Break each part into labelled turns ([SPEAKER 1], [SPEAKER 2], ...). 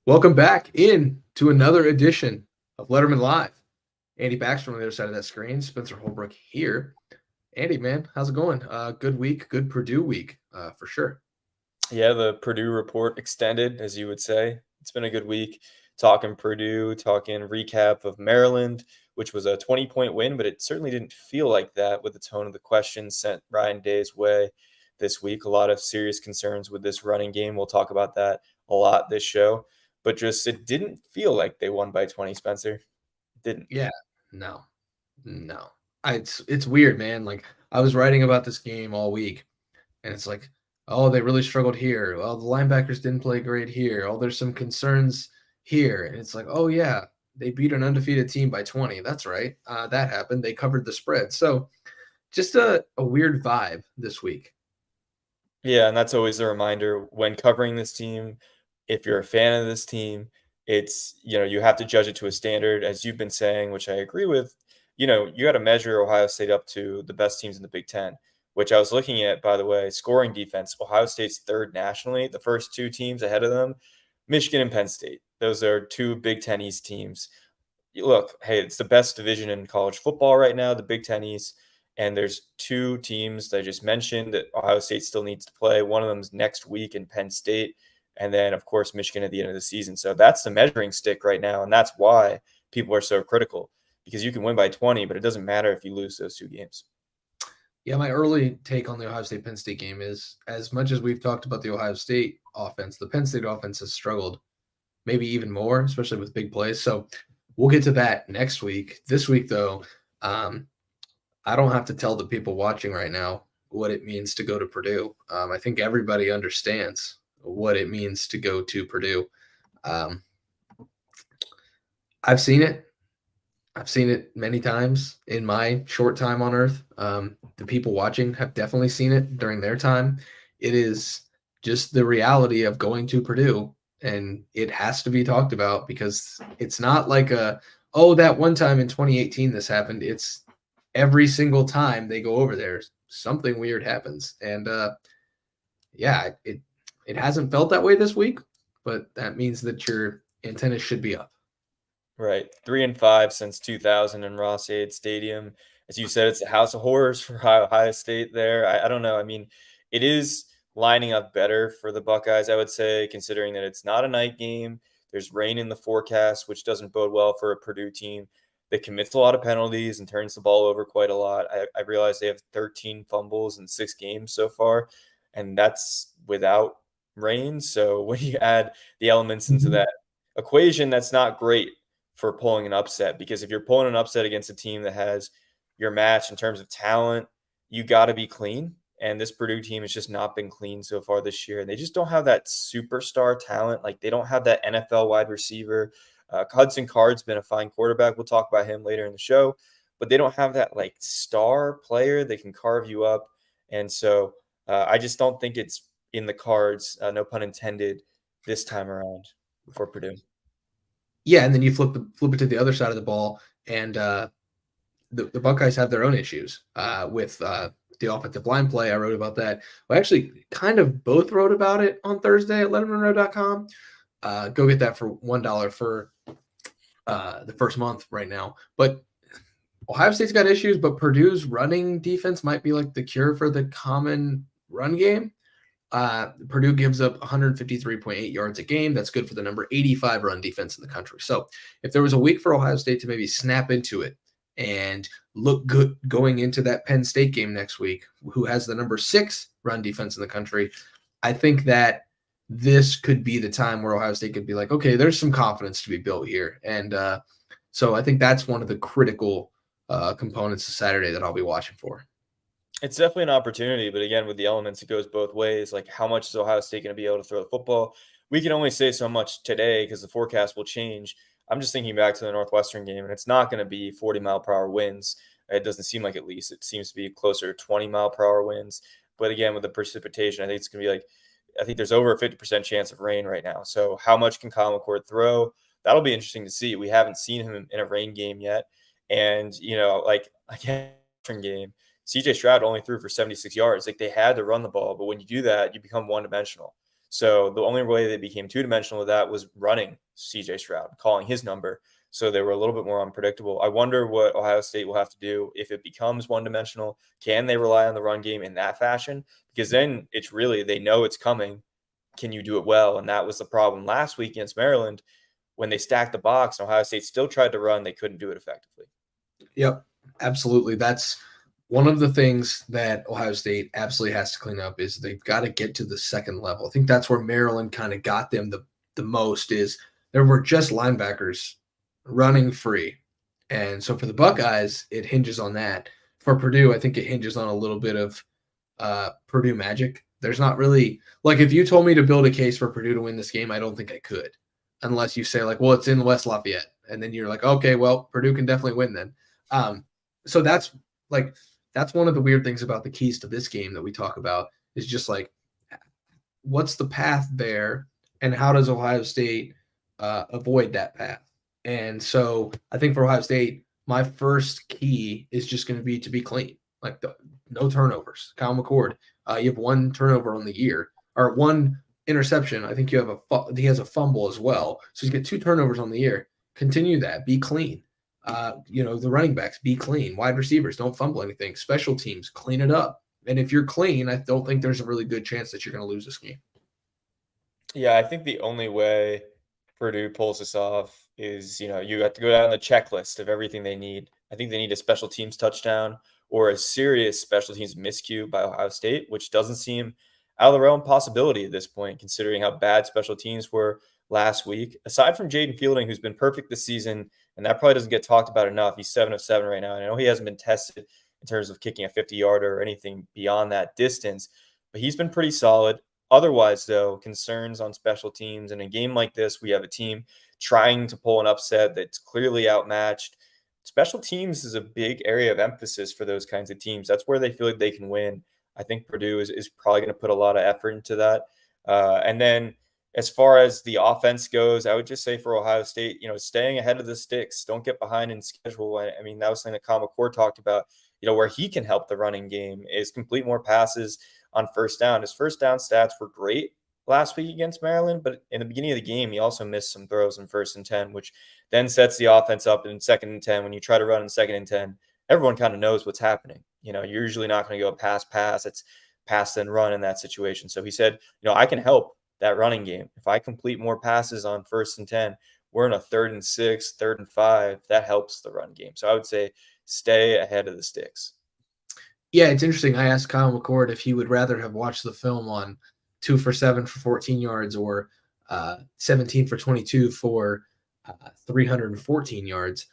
[SPEAKER 1] Welcome back in to another edition of Lettermen Live. Andy Baxter on the other side of that screen. Spencer Holbrook here. Andy, man, how's it going? Good week, good Purdue week, for sure.
[SPEAKER 2] Yeah, the Purdue report extended, as you would say. It's been a good week talking Purdue, talking recap of Maryland, which was a 20-point win, but it certainly didn't feel like that with the tone of the questions sent Ryan Day's way this week. A lot of serious concerns with this running game. We'll talk about that a lot this show, but just it didn't feel like they won by 20, Spencer. It didn't.
[SPEAKER 1] Yeah, no, no. It's weird, man. Like I was writing about this game all week, and it's like, oh, they really struggled here. Well, the linebackers didn't play great here. Oh, there's some concerns here, and it's like, oh yeah, they beat an undefeated team by 20. That's right. That happened. They covered the spread. So just a weird vibe this week.
[SPEAKER 2] Yeah, and that's always a reminder when covering this team. If you're a fan of this team, you have to judge it to a standard, as you've been saying, which I agree with. You got to measure Ohio State up to the best teams in the Big Ten, which I was looking at, by the way, scoring defense. Ohio State's third nationally. The first two teams ahead of them, Michigan and Penn State. Those are two Big Ten East teams. Look, hey, it's the best division in college football right now, the Big Ten East. And there's two teams that I just mentioned that Ohio State still needs to play. One of them's next week in Penn State. And then, of course, Michigan at the end of the season. So that's the measuring stick right now. And that's why people are so critical, because you can win by 20, but it doesn't matter if you lose those two games.
[SPEAKER 1] Yeah, my early take on the Ohio State Penn State game is as much as we've talked about the Ohio State offense, the Penn State offense has struggled maybe even more, especially with big plays. So we'll get to that next week. This week, though, I don't have to tell the people watching right now what it means to go to Purdue. I think everybody understands what it means to go to Purdue. Um, I've seen it. I've seen it many times in my short time on Earth. The people watching have definitely seen it during their time. It is just the reality of going to Purdue, and it has to be talked about because it's not like oh, that one time in 2018 this happened. It's every single time they go over there, something weird happens. And yeah, it hasn't felt that way this week, but that means that your antennas should be up.
[SPEAKER 2] Right. 3-5 since 2000 in Ross-Ade Stadium. As you said, it's a house of horrors for Ohio State there. I don't know. I mean, it is lining up better for the Buckeyes, I would say, considering that it's not a night game. There's rain in the forecast, which doesn't bode well for a Purdue team that commits a lot of penalties and turns the ball over quite a lot. I realize they have 13 fumbles in 6 games so far, and that's without rain. So when you add the elements into that equation, that's not great for pulling an upset, because if you're pulling an upset against a team that has your match in terms of talent, you got to be clean. And this Purdue team has just not been clean so far this year. And they just don't have that superstar talent. Like, they don't have that NFL wide receiver. Hudson Card's been a fine quarterback. We'll talk about him later in the show. But they don't have that, like, star player that can carve you up. And so I just don't think it's in the cards, no pun intended, this time around for Purdue.
[SPEAKER 1] Yeah, and then you flip it to the other side of the ball, and the Buckeyes have their own issues with the offensive line play. I wrote about that. Well, actually, kind of both wrote about it on Thursday at lettermenrow.com. Go get that for $1 for the first month right now. But Ohio State's got issues, but Purdue's running defense might be like the cure for the common run game. Purdue gives up 153.8 yards a game. That's good for the number 85 run defense in the country. So if there was a week for Ohio State to maybe snap into it and look good going into that Penn State game next week, who has the number 6 run defense in the country, I think that this could be the time where Ohio State could be like, okay, there's some confidence to be built here. And so I think that's one of the critical components of Saturday that I'll be watching for.
[SPEAKER 2] It's definitely an opportunity, but again, with the elements, it goes both ways. Like, how much is Ohio State going to be able to throw the football? We can only say so much today because the forecast will change. I'm just thinking back to the Northwestern game, and it's not going to be 40-mile-per-hour winds. It doesn't seem like, at least. It seems to be closer to 20-mile-per-hour winds. But again, with the precipitation, I think it's going to be like, I think there's over a 50% chance of rain right now. So how much can Kyle McCord throw? That'll be interesting to see. We haven't seen him in a rain game yet. And, like, again, game, CJ Stroud only threw for 76 yards. Like, they had to run the ball, but when you do that, you become one-dimensional. So the only way they became two-dimensional with that was running CJ Stroud, calling his number. So they were a little bit more unpredictable. I wonder what Ohio State will have to do if it becomes one-dimensional. Can they rely on the run game in that fashion? Because then it's really, they know it's coming. Can you do it well? And that was the problem last week against Maryland. When they stacked the box and Ohio State still tried to run, they couldn't do it effectively.
[SPEAKER 1] Yep, absolutely. That's one of the things that Ohio State absolutely has to clean up is they've got to get to the second level. I think that's where Maryland kind of got them the most is there were just linebackers running free. And so for the Buckeyes, it hinges on that. For Purdue, I think it hinges on a little bit of Purdue magic. There's not really like if you told me to build a case for Purdue to win this game, I don't think I could, unless you say like, well, it's in West Lafayette, and then you're like, okay, well, Purdue can definitely win then. So that's one of the weird things about the keys to this game that we talk about is just like what's the path there, and how does Ohio State avoid that path? And so I think for Ohio State, my first key is just going to be clean, like no turnovers. Kyle McCord, you have one turnover on the year or one interception. I think you have he has a fumble as well. So you get 2 turnovers on the year. Continue that. Be clean. The running backs, be clean. Wide receivers, don't fumble anything. Special teams, clean it up. And if you're clean, I don't think there's a really good chance that you're going to lose this game.
[SPEAKER 2] Yeah, I think the only way Purdue pulls this off is, you have to go down the checklist of everything they need. I think they need a special teams touchdown or a serious special teams miscue by Ohio State, which doesn't seem out of the realm of possibility at this point, considering how bad special teams were last week. Aside from Jaden Fielding, who's been perfect this season, and that probably doesn't get talked about enough. He's 7 of 7 right now. And I know he hasn't been tested in terms of kicking a 50-yarder or anything beyond that distance, but he's been pretty solid. Otherwise, though, concerns on special teams. In a game like this, we have a team trying to pull an upset that's clearly outmatched. Special teams is a big area of emphasis for those kinds of teams. That's where they feel like they can win. I think Purdue is probably going to put a lot of effort into that. And then as far as the offense goes, I would just say for Ohio State, staying ahead of the sticks, don't get behind in schedule. I mean, that was something that Kyle McCord talked about, where he can help the running game is complete more passes on first down. His first down stats were great last week against Maryland, but in the beginning of the game, he also missed some throws in 1st and 10, which then sets the offense up in 2nd and 10. When you try to run in 2nd and 10, everyone kind of knows what's happening. You're usually not going to go pass. It's pass then run in that situation. So he said, I can help that running game. If I complete more passes on 1st and 10, we're in a 3rd and 6, 3rd and 5. That helps the run game. So I would say stay ahead of the sticks.
[SPEAKER 1] Yeah, it's interesting. I asked Kyle McCord if he would rather have watched the film on 2 for 7 for 14 yards or 17 for 22 for 314 yards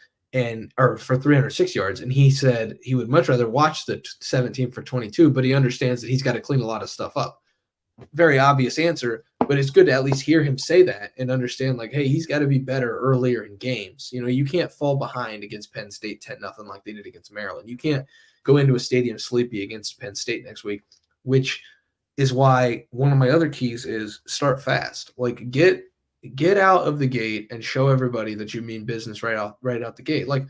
[SPEAKER 1] or for 306 yards. And he said he would much rather watch the 17 for 22, but he understands that he's got to clean a lot of stuff up. Very obvious answer, but it's good to at least hear him say that and understand like, hey, he's got to be better earlier in games. You can't fall behind against Penn State 10-0 like they did against Maryland. You can't go into a stadium sleepy against Penn State next week, which is why one of my other keys is start fast. Like get out of the gate and show everybody that you mean business right out the gate. Like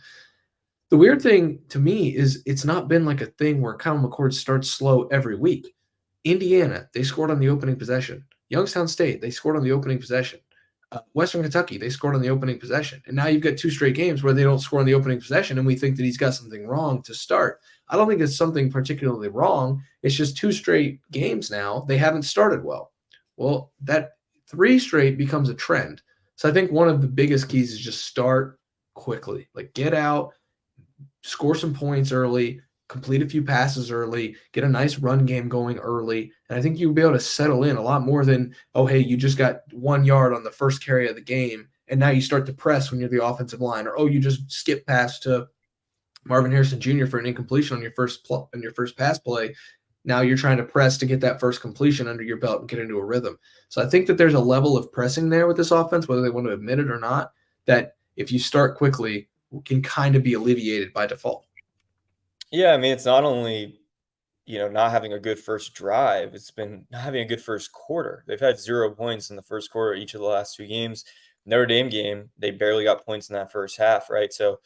[SPEAKER 1] the weird thing to me is it's not been like a thing where Kyle McCord starts slow every week. Indiana, they scored on the opening possession. Youngstown State, they scored on the opening possession. Western Kentucky, they scored on the opening possession. And now you've got 2 straight games where they don't score on the opening possession, and we think that he's got something wrong to start. I don't think it's something particularly wrong. It's just 2 straight games now. They haven't started well. Well, that 3 straight becomes a trend. So I think one of the biggest keys is just start quickly. Like get out, score some points early, complete a few passes early, get a nice run game going early. And I think you'll be able to settle in a lot more than, oh, hey, you just got 1 yard on the first carry of the game, and now you start to press when you're the offensive line, or, oh, you just skip pass to Marvin Harrison Jr. for an incompletion on your first pass play. Now you're trying to press to get that first completion under your belt and get into a rhythm. So I think that there's a level of pressing there with this offense, whether they want to admit it or not, that if you start quickly can kind of be alleviated by default.
[SPEAKER 2] Yeah, I mean, it's not only, not having a good first drive, it's been not having a good first quarter. They've had 0 points in the first quarter each of the last 2 games. Notre Dame game, they barely got points in that first half, right? So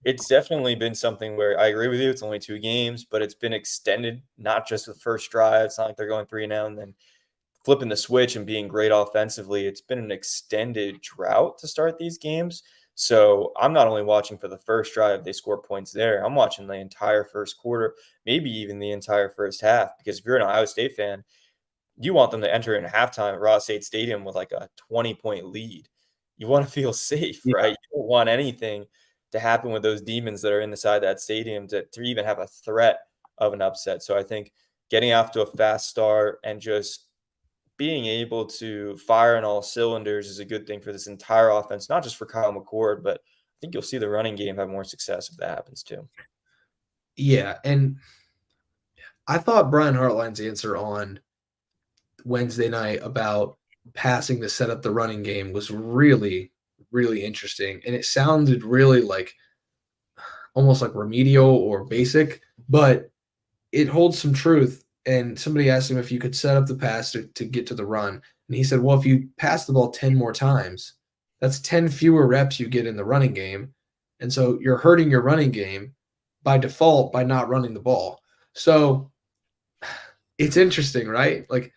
[SPEAKER 2] it's definitely been something where I agree with you. It's only 2 games, but it's been extended, not just the first drive. It's not like they're going 3 now and then flipping the switch and being great offensively. It's been an extended drought to start these games. So I'm not only watching for the first drive, they score points there. I'm watching the entire first quarter, maybe even the entire first half, because if you're an Ohio State fan, you want them to enter in halftime at Ross State Stadium with like a 20-point lead. You want to feel safe,
[SPEAKER 1] Yeah.
[SPEAKER 2] right? You don't want anything to happen with those demons that are inside that stadium to even have a threat of an upset. So I think getting off to a fast start and just being able to fire on all cylinders is a good thing for this entire offense, not just for Kyle McCord, but I think you'll see the running game have more success if that happens too.
[SPEAKER 1] Yeah, and I thought Brian Hartline's answer on Wednesday night about passing to set up the running game was really, really interesting. And it sounded really like almost like remedial or basic, but it holds some truth. And somebody asked him if you could set up the pass to get to the run. And he said, well, if you pass the ball 10 more times, that's 10 fewer reps you get in the running game. And so you're hurting your running game by default by not running the ball. So it's interesting, right? Like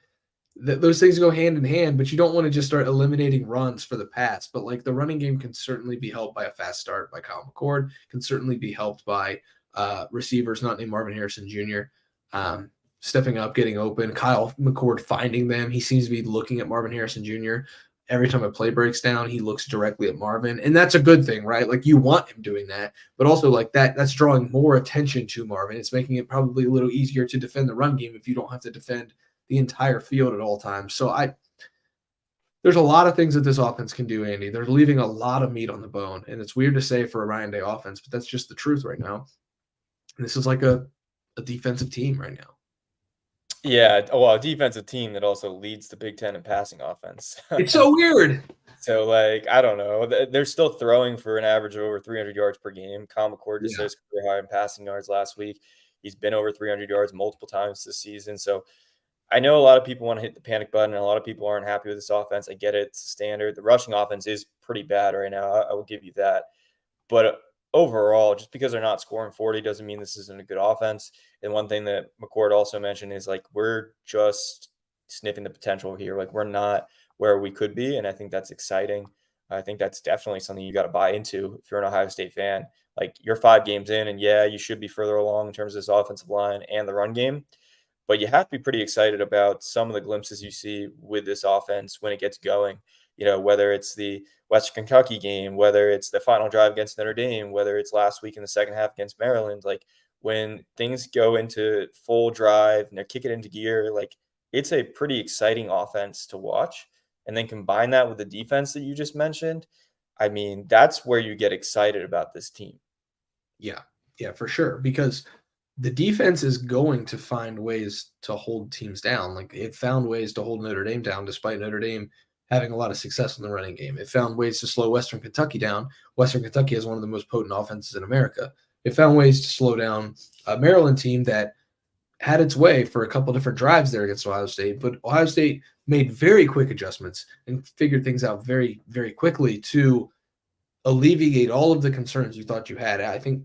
[SPEAKER 1] those things go hand in hand, but you don't want to just start eliminating runs for the pass. But like the running game can certainly be helped by a fast start by Kyle McCord, can certainly be helped by receivers not named Marvin Harrison Jr. Stepping up, getting open. Kyle McCord finding them. He seems to be looking at Marvin Harrison Jr. Every time a play breaks down, he looks directly at Marvin, and that's a good thing, right? Like you want him doing that, but also like that's drawing more attention to Marvin. It's making it probably a little easier to defend the run game if you don't have to defend the entire field at all times. So there's a lot of things that this offense can do, Andy. They're leaving a lot of meat on the bone, and it's weird to say for a Ryan Day offense, but that's just the truth right now. And this is like a defensive team right now.
[SPEAKER 2] Yeah, well, a defensive team that also leads the Big Ten in passing offense.
[SPEAKER 1] It's so weird.
[SPEAKER 2] So, like, I don't know. They're still throwing for an average of over 300 yards per game. Kyle McCord just
[SPEAKER 1] Yeah.
[SPEAKER 2] his career high in passing yards last week. He's been over 300 yards multiple times this season. So, I know a lot of people want to hit the panic button, and a lot of people aren't happy with this offense. I get it. It's standard. The rushing offense is pretty bad right now. I will give you that. But overall, just because they're not scoring 40 doesn't mean this isn't a good offense. And one thing that McCord also mentioned is like we're just sniffing the potential here. Like we're not where we could be, and I think that's exciting. I think that's definitely something you got to buy into if you're an Ohio State fan. Like you're 5 games in, and yeah, you should be further along in terms of this offensive line and the run game. But you have to be pretty excited about some of the glimpses you see with this offense when it gets going. You know, whether it's the Western Kentucky game, whether it's the final drive against Notre Dame, whether it's last week in the second half against Maryland, like when things go into full drive and they kick it into gear, like it's a pretty exciting offense to watch. And then combine that with the defense that you just mentioned. I mean, that's where you get excited about this team.
[SPEAKER 1] Yeah, for sure. Because the defense is going to find ways to hold teams down. Like it found ways to hold Notre Dame down, despite Notre Dame having a lot of success in the running game. It found ways to slow Western Kentucky down. Western Kentucky has one of the most potent offenses in America. It found ways to slow down a Maryland team that had its way for a couple different drives there against Ohio State, but Ohio State made very quick adjustments and figured things out very, very quickly to alleviate all of the concerns you thought you had. I think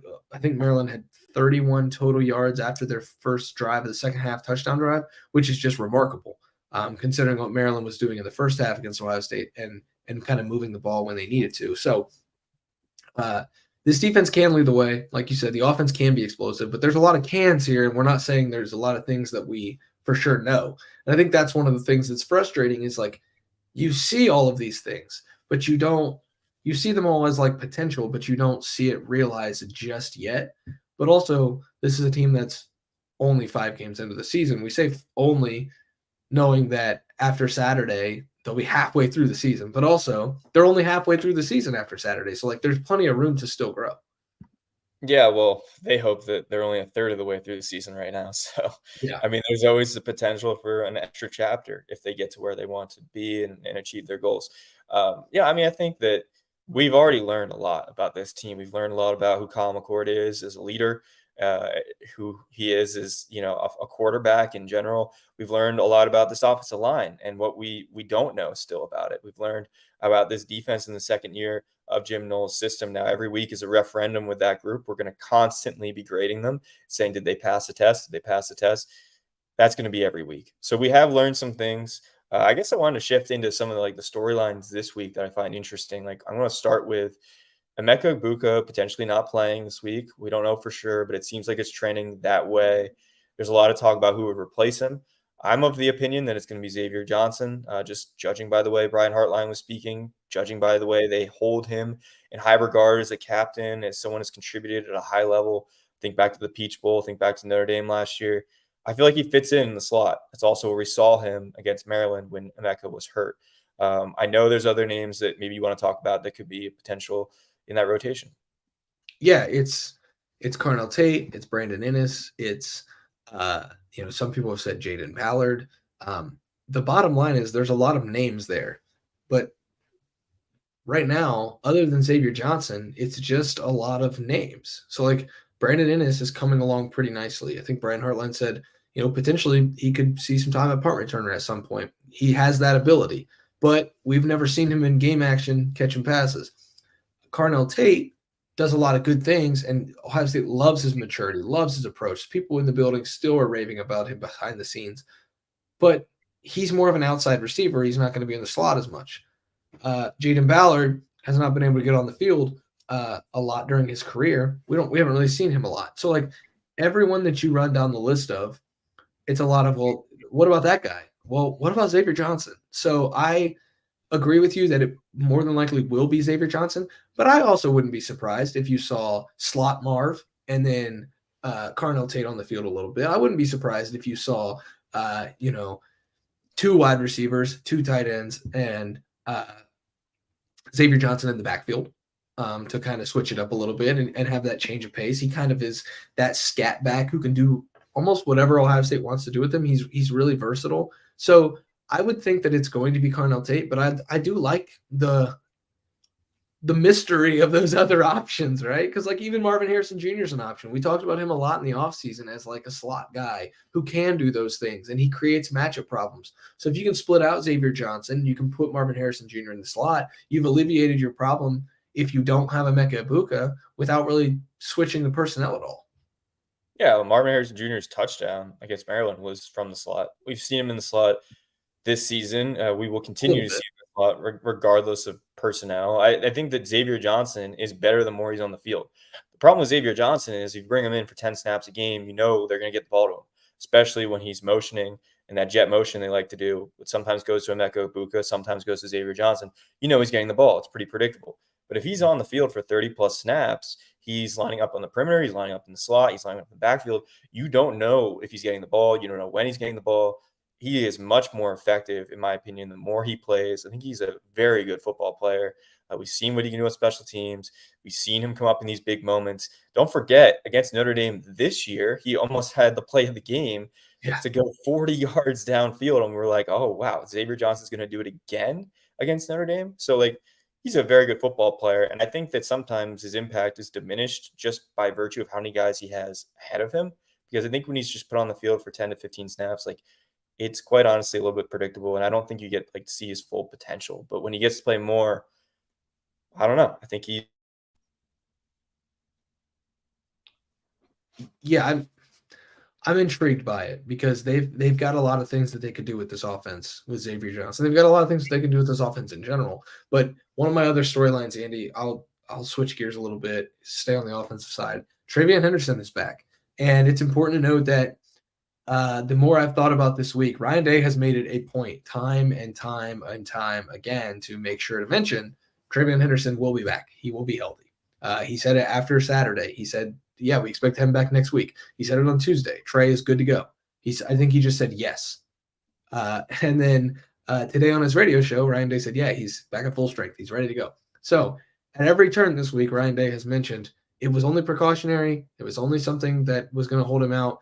[SPEAKER 1] Maryland had 31 total yards after their first drive of the second half touchdown drive, which is just remarkable, considering what Maryland was doing in the first half against Ohio State and kind of moving the ball when they needed to. So this defense can lead the way. Like you said, the offense can be explosive, but there's a lot of cans here, and we're not saying there's a lot of things that we for sure know. And I think that's one of the things that's frustrating is like you see all of these things, but you see them all as like potential, but you don't see it realized just yet. But also, this is a team that's only 5 games into the season. We say only knowing that after Saturday, they'll be halfway through the season, but also they're only halfway through the season after Saturday. So like there's plenty of room to still grow.
[SPEAKER 2] Yeah, well, they hope that they're only a third of the way through the season right now. So,
[SPEAKER 1] Yeah.
[SPEAKER 2] I mean, there's always the potential for an extra chapter if they get to where they want to be and achieve their goals. Yeah, I mean, I think that we've already learned a lot about this team. We've learned a lot about who Kyle McCord is as a leader, who he is as a quarterback in general. We've learned a lot about this offensive line and what we don't know still about it. We've learned about this defense in the second year of Jim Knowles' system. Now, every week is a referendum with that group. We're going to constantly be grading them, saying, did they pass the test? Did they pass the test? That's going to be every week. So we have learned some things. I guess I wanted to shift into some of the storylines this week that I find interesting. Like I'm going to start with Emeka Egbuka potentially not playing this week. We don't know for sure, but it seems like it's trending that way. There's a lot of talk about who would replace him. I'm of the opinion that it's going to be Xavier Johnson, just judging by the way Brian Hartline was speaking, judging by the way they hold him in high regard as a captain, as someone who's contributed at a high level. Think back to the Peach Bowl, think back to Notre Dame last year. I feel like he fits in the slot. That's also where we saw him against Maryland when Emeka was hurt. I know there's other names that maybe you want to talk about that could be a potential in that rotation.
[SPEAKER 1] Yeah, it's Carnell Tate, it's Brandon Inniss, it's some people have said Jaden Ballard. The bottom line is there's a lot of names there, but right now, other than Xavier Johnson, it's just a lot of names. So like Brandon Inniss is coming along pretty nicely. I think Brian Hartline said, potentially he could see some time at punt returner at some point. He has that ability, but we've never seen him in game action catching passes. Carnell Tate does a lot of good things, and Ohio State loves his maturity, loves his approach. People in the building still are raving about him behind the scenes, but he's more of an outside receiver. He's not going to be in the slot as much. Jaden Ballard has not been able to get on the field a lot during his career. We haven't really seen him a lot. So like everyone that you run down the list of, it's a lot of, well, what about that guy? Well, what about Xavier Johnson? So I agree with you that it more than likely will be Xavier Johnson, but I also wouldn't be surprised if you saw slot Marv and then Carnell Tate on the field a little bit. I wouldn't be surprised if you saw, two wide receivers, two tight ends, and Xavier Johnson in the backfield to kind of switch it up a little bit and have that change of pace. He kind of is that scat back who can do almost whatever Ohio State wants to do with him. He's really versatile. So I would think that it's going to be Carnell Tate, but I do like the mystery of those other options, right? Because like even Marvin Harrison Jr. is an option. We talked about him a lot in the offseason as like a slot guy who can do those things, and he creates matchup problems. So if you can split out Xavier Johnson, you can put Marvin Harrison Jr. in the slot, you've alleviated your problem if you don't have Emeka Egbuka without really switching the personnel at all.
[SPEAKER 2] Yeah, Marvin Harrison Jr.'s touchdown against Maryland was from the slot. We've seen him in the slot this season. We will continue to see him in the slot regardless of personnel. I think that Xavier Johnson is better the more he's on the field. The problem with Xavier Johnson is if you bring him in for 10 snaps a game, they're going to get the ball to him, especially when he's motioning and that jet motion they like to do. It sometimes goes to Emeka Egbuka, sometimes goes to Xavier Johnson. He's getting the ball. It's pretty predictable. But if he's on the field for 30-plus snaps, he's lining up on the perimeter, he's lining up in the slot, he's lining up in the backfield. You don't know if he's getting the ball. You don't know when he's getting the ball. He is much more effective, in my opinion, the more he plays. I think he's a very good football player. We've seen what he can do on special teams. We've seen him come up in these big moments. Don't forget, against Notre Dame this year, he almost had the play of the game to go 40 yards downfield. And we're like, oh, wow, Xavier Johnson's going to do it again against Notre Dame. So, he's a very good football player. And I think that sometimes his impact is diminished just by virtue of how many guys he has ahead of him. Because I think when he's just put on the field for 10 to 15 snaps, it's quite honestly a little bit predictable, and I don't think you get to see his full potential. But when he gets to play more, I don't know. I think
[SPEAKER 1] I'm intrigued by it because they've got a lot of things that they could do with this offense with Xavier Johnson. They've got a lot of things that they can do with this offense in general. But one of my other storylines, Andy, I'll switch gears a little bit, stay on the offensive side. TreVeyon Henderson is back, and it's important to note that the more I've thought about this week, Ryan Day has made it a point time and time again to make sure to mention TreVeyon Henderson will be back. He will be healthy. He said it after Saturday. He said, yeah, we expect him back next week. He said it on Tuesday. Trey is good to go. I think he just said yes. And then today on his radio show, Ryan Day said, yeah, he's back at full strength. He's ready to go. So at every turn this week, Ryan Day has mentioned it was only precautionary. It was only something that was going to hold him out.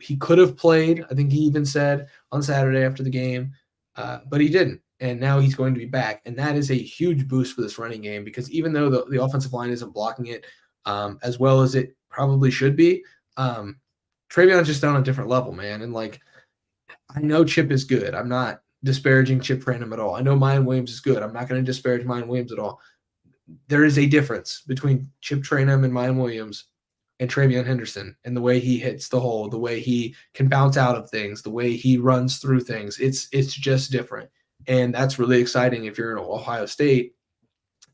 [SPEAKER 1] He could have played, I think he even said on Saturday after the game, but he didn't. And now he's going to be back. And that is a huge boost for this running game because even though the offensive line isn't blocking it as well as it probably should be, TreVeyon's just on a different level, man. And I know Chip is good. I'm not disparaging Chip Trayanum at all. I know Mayan Williams is good. I'm not going to disparage Mayan Williams at all. There is a difference between Chip Trayanum and Mayan Williams and TreVeyon Henderson and the way he hits the hole, the way he can bounce out of things, the way he runs through things. It's just different. And that's really exciting if you're in Ohio State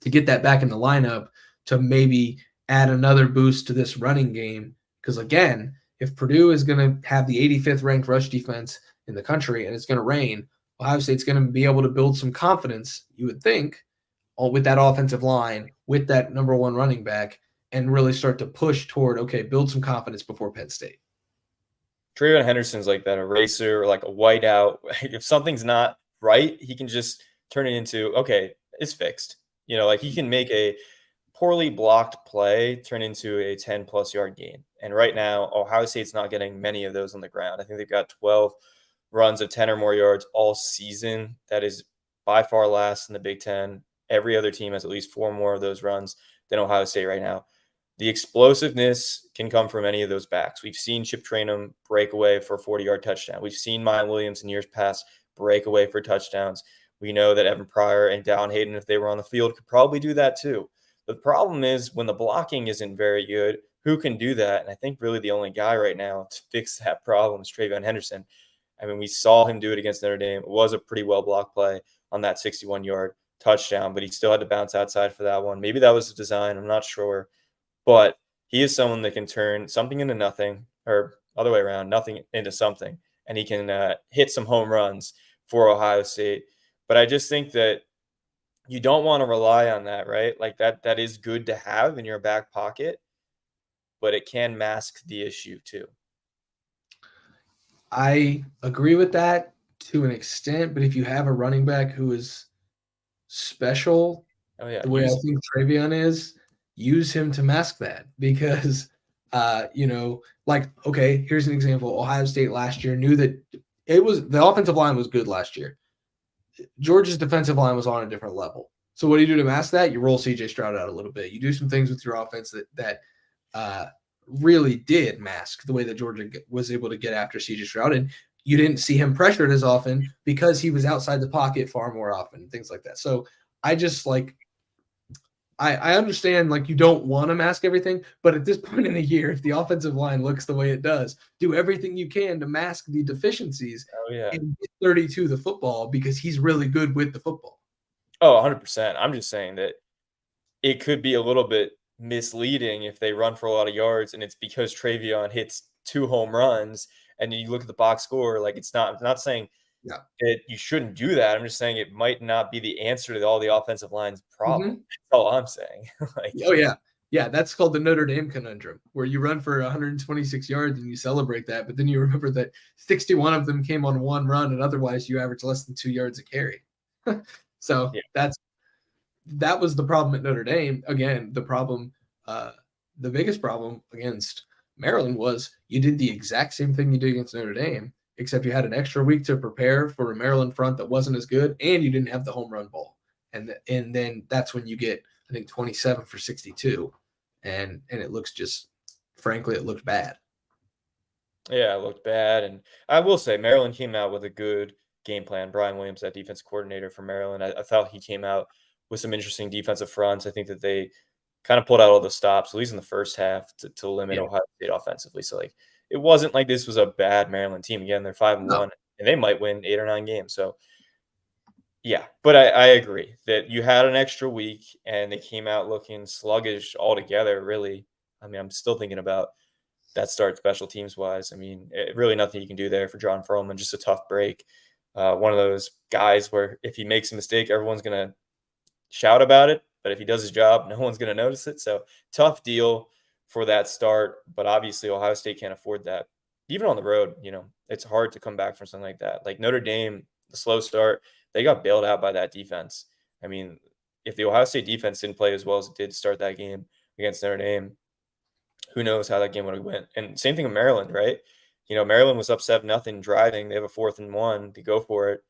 [SPEAKER 1] to get that back in the lineup to maybe add another boost to this running game. Because again, if Purdue is going to have the 85th ranked rush defense in the country and it's going to rain, Ohio State's going to be able to build some confidence, you would think, with that offensive line, with that number one running back, and really start to push toward, okay, build some confidence before Penn State.
[SPEAKER 2] TreVeyon Henderson's like that eraser or like a whiteout. If something's not right, he can just turn it into, okay, it's fixed. You know, like he can make a poorly blocked play turn into a 10-plus yard gain. And right now, Ohio State's not getting many of those on the ground. I think they've got 12 runs of 10 or more yards all season. That is by far last in the Big Ten. Every other team has at least 4 more of those runs than Ohio State right now. The explosiveness can come from any of those backs. We've seen Chip Trayanum break away for a 40-yard touchdown. We've seen Maya Williams in years past break away for touchdowns. We know that Evan Pryor and Dallin Hayden, if they were on the field, could probably do that too. The problem is when the blocking isn't very good, who can do that? And I think really the only guy right now to fix that problem is TreVeyon Henderson. I mean, we saw him do it against Notre Dame. It was a pretty well-blocked play on that 61-yard touchdown, but he still had to bounce outside for that one. Maybe that was the design. I'm not sure. But he is someone that can turn something into nothing, or other way around, nothing into something. And he can hit some home runs for Ohio State. But I just think that you don't want to rely on that, right? Like that is good to have in your back pocket, but it can mask the issue too.
[SPEAKER 1] I agree with that to an extent, but if you have a running back who is special, the way I think TreVeyon is, use him to mask that because, like, okay, here's an example. Ohio State last year knew that the offensive line was good last year. Georgia's defensive line was on a different level. So what do you do to mask that? You roll CJ Stroud out a little bit. You do some things with your offense that really did mask the way that Georgia was able to get after CJ Stroud. And you didn't see him pressured as often because he was outside the pocket far more often, things like that. So I just I understand you don't want to mask everything, but at this point in the year, if the offensive line looks the way it does, do everything you can to mask the deficiencies and get 32 the football because he's really good with the football.
[SPEAKER 2] Oh, 100%. I'm just saying that it could be a little bit misleading if they run for a lot of yards and it's because TreVeyon hits 2 home runs and you look at the box score, I'm not saying that you shouldn't do that. I'm just saying it might not be the answer to all the offensive line's problem. Mm-hmm. That's all I'm saying.
[SPEAKER 1] Oh, yeah. Yeah, that's called the Notre Dame conundrum, where you run for 126 yards and you celebrate that, but then you remember that 61 of them came on one run, and otherwise you average less than 2 yards a carry. So that was the problem at Notre Dame. Again, the biggest problem against Maryland was you did the exact same thing you did against Notre Dame, except you had an extra week to prepare for a Maryland front that wasn't as good, and you didn't have the home run ball. And then that's when you get, I think, 27 for 62, and it looks frankly, it looked bad.
[SPEAKER 2] Yeah, it looked bad, and I will say Maryland came out with a good game plan. Brian Williams, that defense coordinator for Maryland, I thought he came out with some interesting defensive fronts. I think that they kind of pulled out all the stops, at least in the first half, to limit Ohio State offensively. So, it wasn't like this was a bad Maryland team. Again, they're 5-1, and they might win 8 or 9 games. So, yeah, but I agree that you had an extra week, and they came out looking sluggish altogether, really. I mean, I'm still thinking about that start special teams-wise. I mean, really nothing you can do there for John Froman, just a tough break. One of those guys where if he makes a mistake, everyone's going to shout about it. But if he does his job, no one's going to notice it. So tough deal for that start. But obviously, Ohio State can't afford that. Even on the road, it's hard to come back from something like that. Like Notre Dame, the slow start, they got bailed out by that defense. I mean, if the Ohio State defense didn't play as well as it did to start that game against Notre Dame, who knows how that game would have went. And same thing with Maryland, right? Maryland was up 7-0 driving. They have a 4th and 1 to go for it.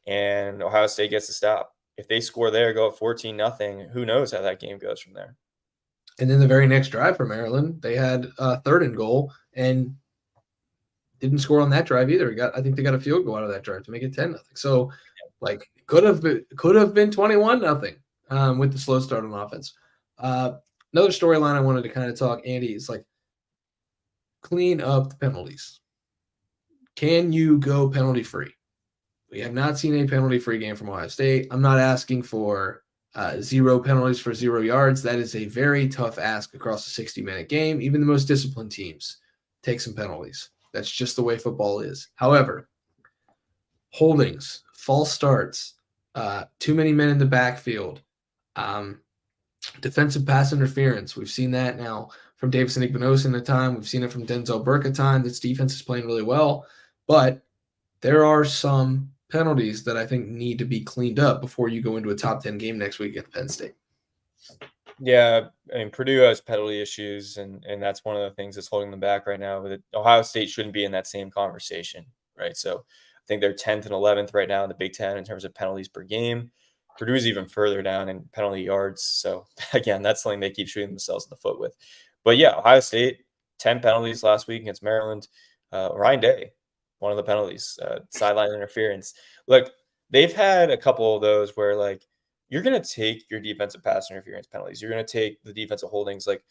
[SPEAKER 2] And Ohio State gets to stop. If they score there, go up 14-0, who knows how that game goes from there.
[SPEAKER 1] And then the very next drive for Maryland, they had a 3rd and goal and didn't score on that drive either. I think they got a field goal out of that drive to make it 10-0. So, could have been 21-0 with the slow start on offense. Another storyline I wanted to kind of talk, Andy, is clean up the penalties. Can you go penalty free? We have not seen a penalty free game from Ohio State. I'm not asking for 0 penalties for 0 yards. That is a very tough ask across a 60-minute game. Even the most disciplined teams take some penalties. That's just the way football is. However, holdings, false starts, too many men in the backfield, defensive pass interference. We've seen that now from Davison Igbinosun at time. We've seen it from Denzel Burke at time. This defense is playing really well, but there are some penalties that I think need to be cleaned up before you go into a top 10 game next week at Penn State.
[SPEAKER 2] Yeah, I mean, Purdue has penalty issues, and that's one of the things that's holding them back right now. But Ohio State shouldn't be in that same conversation, right? So I think they're 10th and 11th right now in the Big Ten in terms of penalties per game. Purdue's even further down in penalty yards. So again, that's something they keep shooting themselves in the foot with. But yeah, Ohio State, 10 penalties last week against Maryland. Ryan Day, one of the penalties, sideline interference. Look, they've had a couple of those where, like, you're going to take your defensive pass interference penalties. You're going to take the defensive holdings. Like,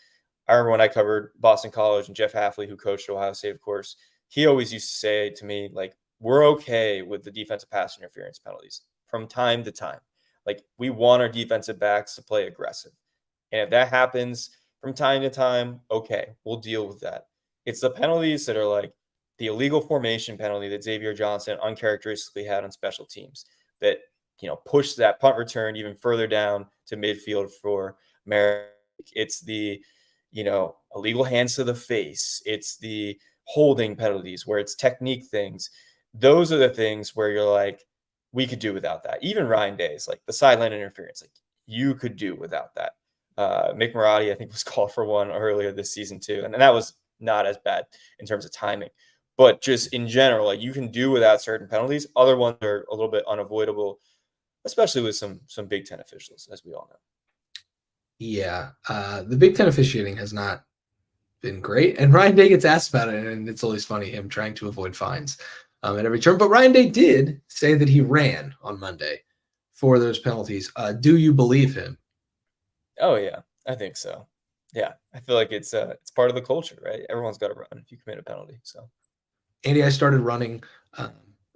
[SPEAKER 2] I remember when I covered Boston College and Jeff Hafley, who coached Ohio State, of course, he always used to say to me, like, we're okay with the defensive pass interference penalties from time to time. Like, we want our defensive backs to play aggressive. And if that happens from time to time, okay, we'll deal with that. It's the penalties that are like the illegal formation penalty that Xavier Johnson uncharacteristically had on special teams that, push that punt return even further down to midfield for Maryland. It's the, illegal hands to the face. It's the holding penalties where it's technique things. Those are the things where you're like, we could do without that. Even Ryan Day's, like the sideline interference, like you could do without that. Mick Marotti, I think, was called for one earlier this season too. And that was not as bad in terms of timing. But just in general, like you can do without certain penalties. Other ones are a little bit unavoidable, especially with some Big Ten officials, as we all know.
[SPEAKER 1] Yeah, the Big Ten officiating has not been great. And Ryan Day gets asked about it, and it's always funny, him trying to avoid fines at every turn. But Ryan Day did say that he ran on Monday for those penalties. Do you believe him?
[SPEAKER 2] Oh, yeah, I think so. Yeah, I feel like it's part of the culture, right? Everyone's got to run if you commit a penalty. So,
[SPEAKER 1] Andy, I started running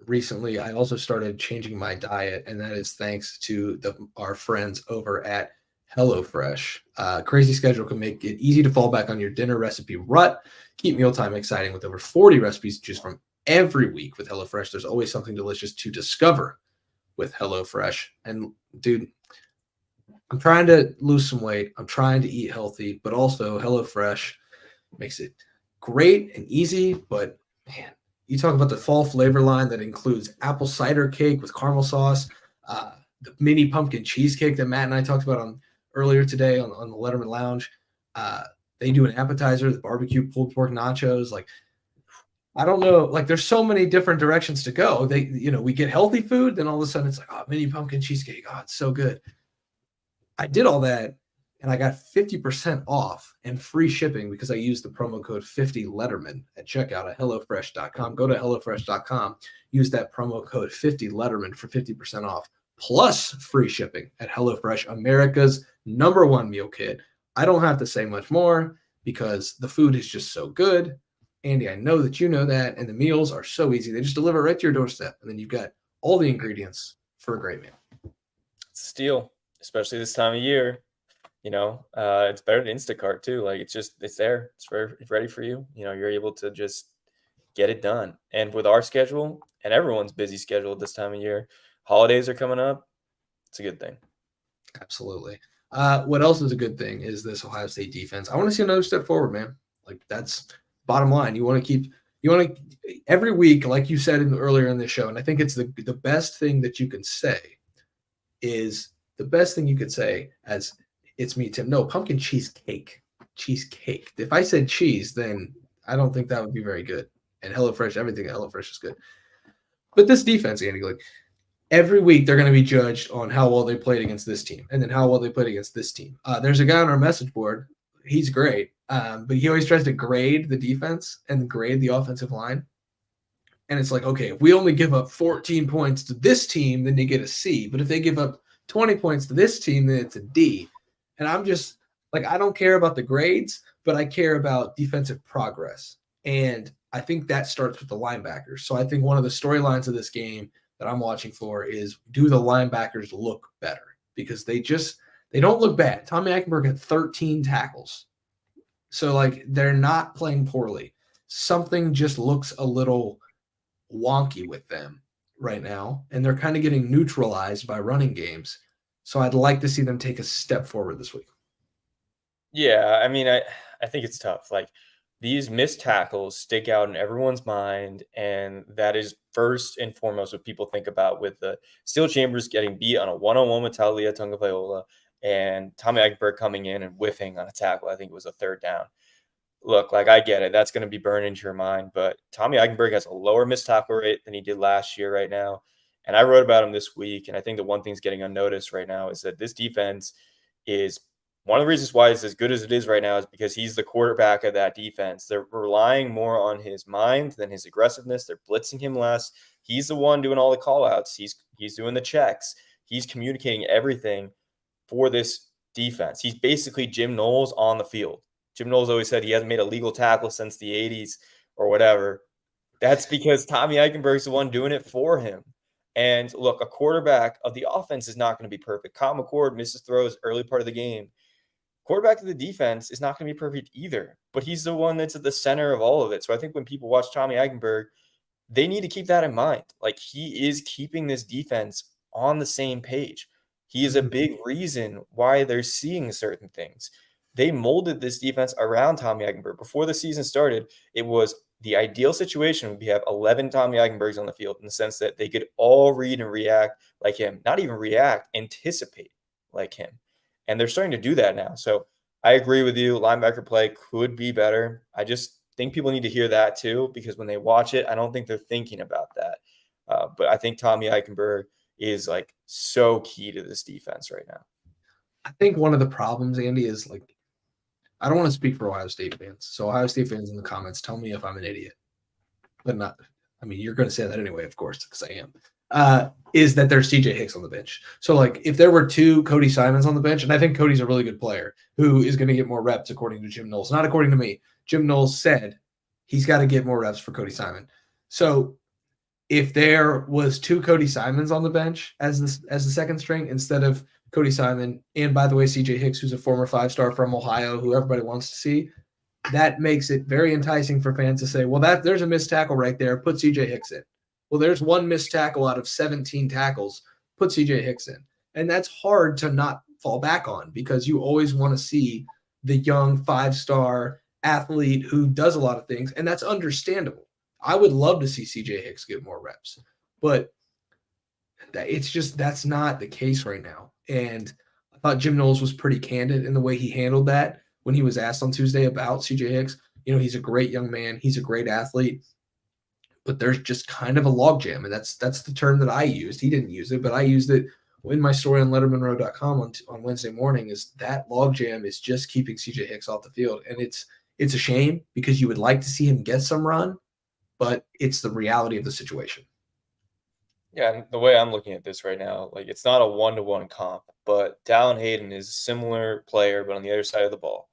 [SPEAKER 1] recently. I also started changing my diet, and that is thanks to our friends over at HelloFresh. Crazy schedule can make it easy to fall back on your dinner recipe rut. Keep mealtime exciting with over 40 recipes to choose from every week with HelloFresh. There's always something delicious to discover with HelloFresh. And dude, I'm trying to lose some weight. I'm trying to eat healthy, but also HelloFresh makes it great and easy. But man, you talk about the fall flavor line that includes apple cider cake with caramel sauce, the mini pumpkin cheesecake that Matt and I talked about earlier today on the Lettermen Lounge. They do an appetizer, the barbecue pulled pork nachos. Like, I don't know, like there's so many different directions to go. We get healthy food, then all of a sudden it's like, oh, mini pumpkin cheesecake. Oh, it's so good. I did all that and I got 50% off and free shipping because I used the promo code 50Letterman at checkout at HelloFresh.com. Go to HelloFresh.com, use that promo code 50Letterman for 50% off, plus free shipping at HelloFresh, America's #1 meal kit. I don't have to say much more because the food is just so good. Andy, I know that you know that, and the meals are so easy. They just deliver right to your doorstep, and then you've got all the ingredients for a great meal.
[SPEAKER 2] It's a steal, especially this time of year. It's better than Instacart too. Like it's there. It's ready for you. You're able to just get it done. And with our schedule and everyone's busy schedule this time of year, holidays are coming up. It's a good thing.
[SPEAKER 1] Absolutely. What else is a good thing is this Ohio State defense. I want to see another step forward, man. Like that's bottom line. You want to every week, like you said earlier in the show, and I think it's the best thing that you can say is the best thing you could say as it's me, Tim. No, pumpkin cheesecake. Cheesecake. If I said cheese, then I don't think that would be very good. And HelloFresh, everything at HelloFresh is good. But this defense, Andy, like every week they're going to be judged on how well they played against this team and then how well they played against this team. There's a guy on our message board. He's great, but he always tries to grade the defense and grade the offensive line. And it's like, okay, if we only give up 14 points to this team, then they get a C. But if they give up 20 points to this team, then it's a D. And I'm just like, I don't care about the grades, but I care about defensive progress. And I think that starts with the linebackers. So I think one of the storylines of this game that I'm watching for is, do the linebackers look better? Because they don't look bad. Tommy Eichenberg had 13 tackles. So like they're not playing poorly. Something just looks a little wonky with them right now, and they're kind of getting neutralized by running games. So I'd like to see them take a step forward this week.
[SPEAKER 2] Yeah, I mean, I think it's tough. Like these missed tackles stick out in everyone's mind, and that is first and foremost what people think about with the Steel Chambers getting beat on a one-on-one with Talia Tungavailoa and Tommy Eichenberg coming in and whiffing on a tackle. I think it was a third down. Look, like I get it. That's going to be burned into your mind, but Tommy Eichenberg has a lower missed tackle rate than he did last year right now. And I wrote about him this week, and I think the one thing's getting unnoticed right now is that this defense is one of the reasons why it's as good as it is right now is because he's the quarterback of that defense. They're relying more on his mind than his aggressiveness. They're blitzing him less. He's the one doing all the call outs. He's doing the checks. He's communicating everything for this defense. He's basically Jim Knowles on the field. Jim Knowles always said he hasn't made a legal tackle since the 80s or whatever. That's because Tommy Eichenberg's the one doing it for him. And look, a quarterback of the offense is not going to be perfect. Kyle McCord misses throws early part of the game. Quarterback of the defense is not going to be perfect either, but he's the one that's at the center of all of it. So I think when people watch Tommy Eichenberg, they need to keep that in mind. Like he is keeping this defense on the same page. He is a big reason why they're seeing certain things. They molded this defense around Tommy Eichenberg. Before the season started, it was the ideal situation would be have 11 Tommy Eichenbergs on the field in the sense that they could all read and react like him. Not even react, anticipate like him. And they're starting to do that now. So I agree with you. Linebacker play could be better. I just think people need to hear that too, because when they watch it, I don't think they're thinking about that. But I think Tommy Eichenberg is like so key to this defense right now.
[SPEAKER 1] I think one of the problems, Andy, is like, I don't want to speak for Ohio State fans. So Ohio State fans in the comments, tell me if I'm an idiot. But not, I mean, you're going to say that anyway, of course, because I am. Is that there's CJ Hicks on the bench. So like if there were two Cody Simons on the bench, and I think Cody's a really good player who is going to get more reps according to Jim Knowles, not according to me. Jim Knowles said he's got to get more reps for Cody Simon. So if there was two Cody Simons on the bench as the second string instead of Cody Simon, and by the way, CJ Hicks, who's a former 5-star from Ohio, who everybody wants to see, that makes it very enticing for fans to say, well, there's a missed tackle right there. Put CJ Hicks in. Well, there's one missed tackle out of 17 tackles. Put CJ Hicks in. And that's hard to not fall back on because you always want to see the young 5-star athlete who does a lot of things, and that's understandable. I would love to see CJ Hicks get more reps, but that's not the case right now. And I thought Jim Knowles was pretty candid in the way he handled that when he was asked on Tuesday about CJ Hicks. You know, he's a great young man. He's a great athlete, but there's just kind of a logjam. And that's the term that I used. He didn't use it, but I used it in my story on lettermenrow.com on Wednesday morning. Is that logjam is just keeping CJ Hicks off the field. And it's a shame because you would like to see him get some run, but it's the reality of the situation.
[SPEAKER 2] Yeah, and the way I'm looking at this right now, like it's not a one-to-one comp, but Dallin Hayden is a similar player, but on the other side of the ball.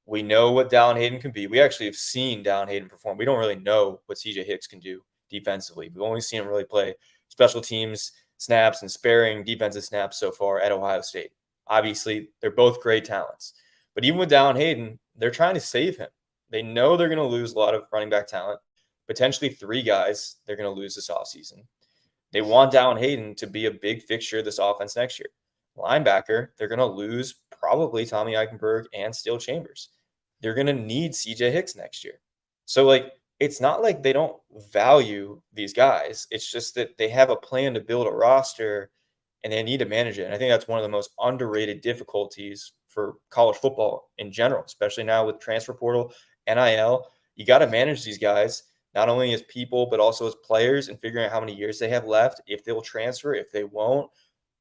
[SPEAKER 2] We know what Dallin Hayden can be. We actually have seen Dallin Hayden perform. We don't really know what CJ Hicks can do defensively. We've only seen him really play special teams snaps and sparing defensive snaps so far at Ohio State. Obviously, they're both great talents. But even with Dallin Hayden, they're trying to save him. They know they're going to lose a lot of running back talent, potentially 3 guys they're going to lose this offseason. They want Dallin Hayden to be a big fixture of this offense next year. Linebacker, they're going to lose probably Tommy Eichenberg and Steel Chambers. They're going to need CJ Hicks next year. So, like, it's not like they don't value these guys. It's just that they have a plan to build a roster and they need to manage it. And I think that's one of the most underrated difficulties for college football in general, especially now with transfer portal, NIL. You got to manage these guys, not only as people, but also as players and figuring out how many years they have left, if they'll transfer, if they won't,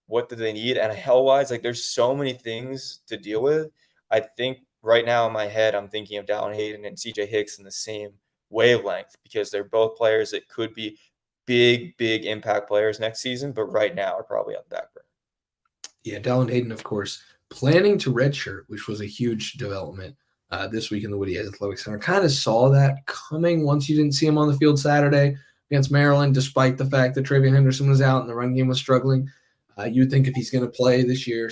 [SPEAKER 2] what do they need? NIL-wise, like there's so many things to deal with. I think right now in my head, I'm thinking of Dallin Hayden and CJ Hicks in the same wavelength because they're both players that could be big, big impact players next season, but right now are probably on the back burner.
[SPEAKER 1] Yeah, Dallin Hayden, of course, planning to redshirt, which was a huge development. this week in the Woody Athletic Center. Kind of saw that coming once you didn't see him on the field Saturday against Maryland, despite the fact that Travion Henderson was out and the run game was struggling. You'd think if he's going to play this year,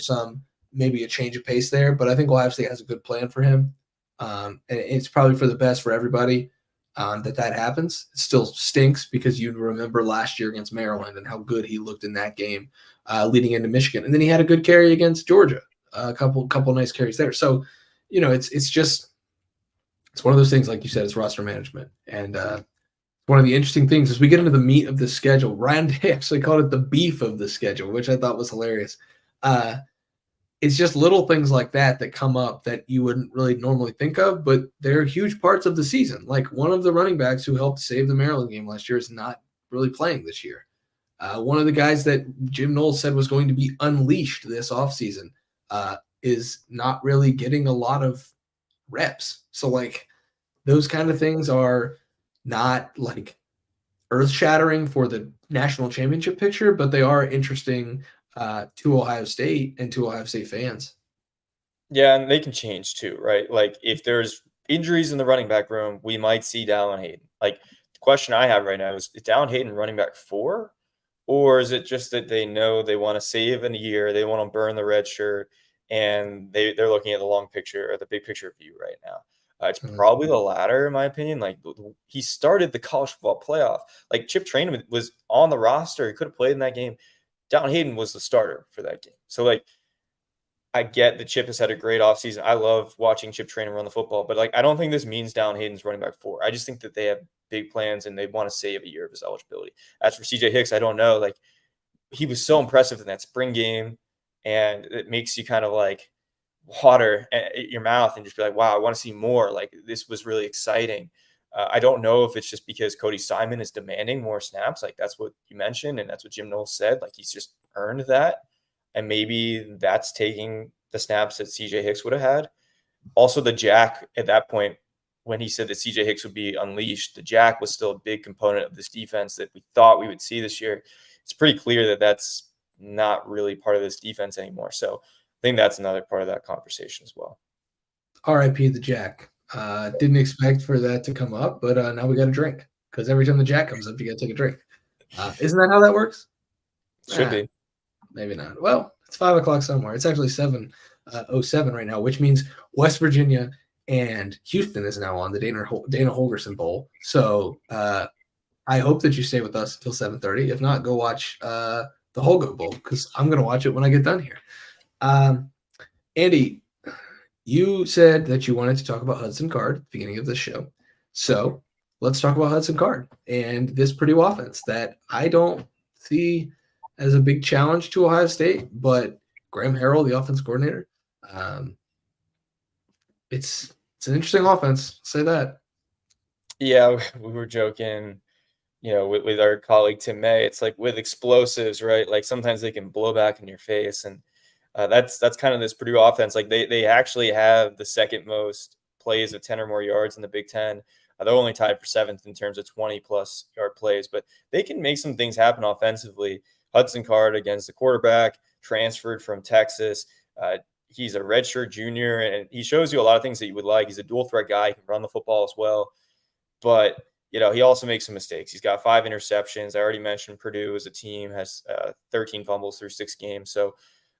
[SPEAKER 1] maybe a change of pace there, but I think Ohio State has a good plan for him. And it's probably for the best for everybody that happens. It still stinks because you remember last year against Maryland and how good he looked in that game leading into Michigan. And then he had a good carry against Georgia, a couple nice carries there. So, it's one of those things, like you said, it's roster management. And one of the interesting things as we get into the meat of the schedule, Ryan Day actually called it the beef of the schedule, which I thought was hilarious. It's just little things like that come up that you wouldn't really normally think of, but they're huge parts of the season. Like one of the running backs who helped save the Maryland game last year is not really playing this year. One of the guys that Jim Knowles said was going to be unleashed this offseason is not really getting a lot of reps. So like those kind of things are not like earth-shattering for the national championship picture, but they are interesting to Ohio State and to Ohio State fans.
[SPEAKER 2] Yeah, and they can change too, right? Like if there's injuries in the running back room, we might see Dallin Hayden. Like the question I have right now is Dallin Hayden running back 4? Or is it just that they know they want to save in a year, they want to burn the red shirt, and they're looking at the long picture or the big picture view right now? It's probably the latter, in my opinion. Like he started the college football playoff. Like Chip Trayanum was on the roster. He could have played in that game. Dallin Hayden was the starter for that game. So like I get that Chip has had a great offseason. I love watching Chip Trayanum run the football, but like I don't think this means Dallin Hayden's running back 4. I just think that they have big plans and they want to save a year of his eligibility. As for CJ Hicks, I don't know. Like he was so impressive in that spring game, and it makes you kind of like water your mouth and just be like, wow, I want to see more. Like this was really exciting. I don't know if it's just because Cody Simon is demanding more snaps. Like that's what you mentioned. And that's what Jim Knowles said. Like he's just earned that. And maybe that's taking the snaps that CJ Hicks would have had. Also the jack at that point, when he said that CJ Hicks would be unleashed, the jack was still a big component of this defense that we thought we would see this year. It's pretty clear that that's not really part of this defense anymore. So I think that's another part of that conversation as well.
[SPEAKER 1] RIP the Jack. Didn't expect for that to come up, but now we got a drink because every time the Jack comes up, you got to take a drink. Isn't that how that works?
[SPEAKER 2] Should be.
[SPEAKER 1] Maybe not. Well, it's 5 o'clock somewhere. It's actually 7:07 right now, which means West Virginia and Houston is now on the Dana Holgerson Bowl. So I hope that you stay with us until 7:30. If not, go watch the Holgo Bowl because I'm going to watch it when I get done here. Andy, you said that you wanted to talk about Hudson Card at the beginning of the show. So let's talk about Hudson Card and this Purdue offense that I don't see as a big challenge to Ohio State, but Graham Harrell, the offense coordinator, it's an interesting offense. Say that.
[SPEAKER 2] Yeah, we were joking, with our colleague Tim May. It's like with explosives, right? Like sometimes they can blow back in your face, and that's kind of this Purdue offense. Like they actually have the second most plays of 10 or more yards in the Big Ten. They're only tied for 7th in terms of 20-plus yard plays, but they can make some things happen offensively. Hudson Card, against the quarterback, transferred from Texas. He's a redshirt junior, and he shows you a lot of things that you would like. He's a dual threat guy. He can run the football as well. But, he also makes some mistakes. He's got 5 interceptions. I already mentioned Purdue as a team has 13 fumbles through 6 games. So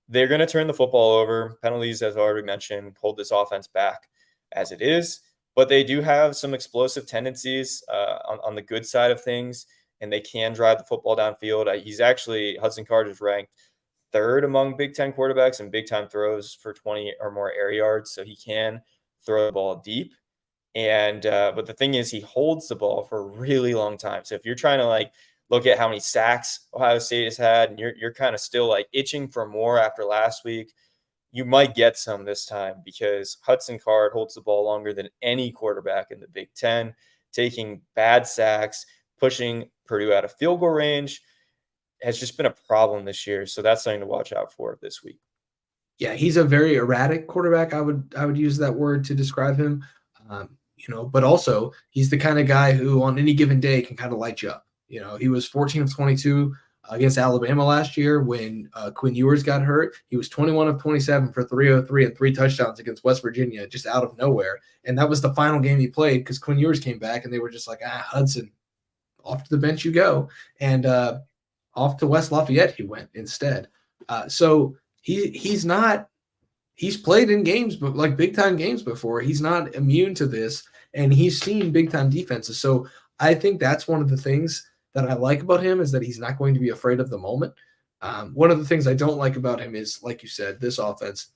[SPEAKER 2] they're going to turn the football over. Penalties, as I already mentioned, hold this offense back as it is. But they do have some explosive tendencies on the good side of things, and they can drive the football downfield. Hudson Card is ranked 3rd among Big Ten quarterbacks in big-time throws for 20 or more air yards, so he can throw the ball deep. And but the thing is, he holds the ball for a really long time. So if you're trying to look at how many sacks Ohio State has had, and you're kind of still itching for more after last week, you might get some this time because Hudson Card holds the ball longer than any quarterback in the Big Ten, taking bad sacks, pushing Purdue out of field goal range. Has just been a problem this year. So that's something to watch out for this week.
[SPEAKER 1] Yeah, he's a very erratic quarterback. I would use that word to describe him. But also he's the kind of guy who on any given day can kind of light you up. He was 14 of 22 Against Alabama last year when Quinn Ewers got hurt. He was 21 of 27 for 303 and 3 touchdowns against West Virginia just out of nowhere. And that was the final game he played because Quinn Ewers came back and they were just like, Hudson, off to the bench you go. And off to West Lafayette he went instead. So he's played in games, but like big time games before. He's not immune to this, and he's seen big time defenses. So I think that's one of the things that I like about him is that he's not going to be afraid of the moment. One of the things I don't like about him is, like you said, this offense,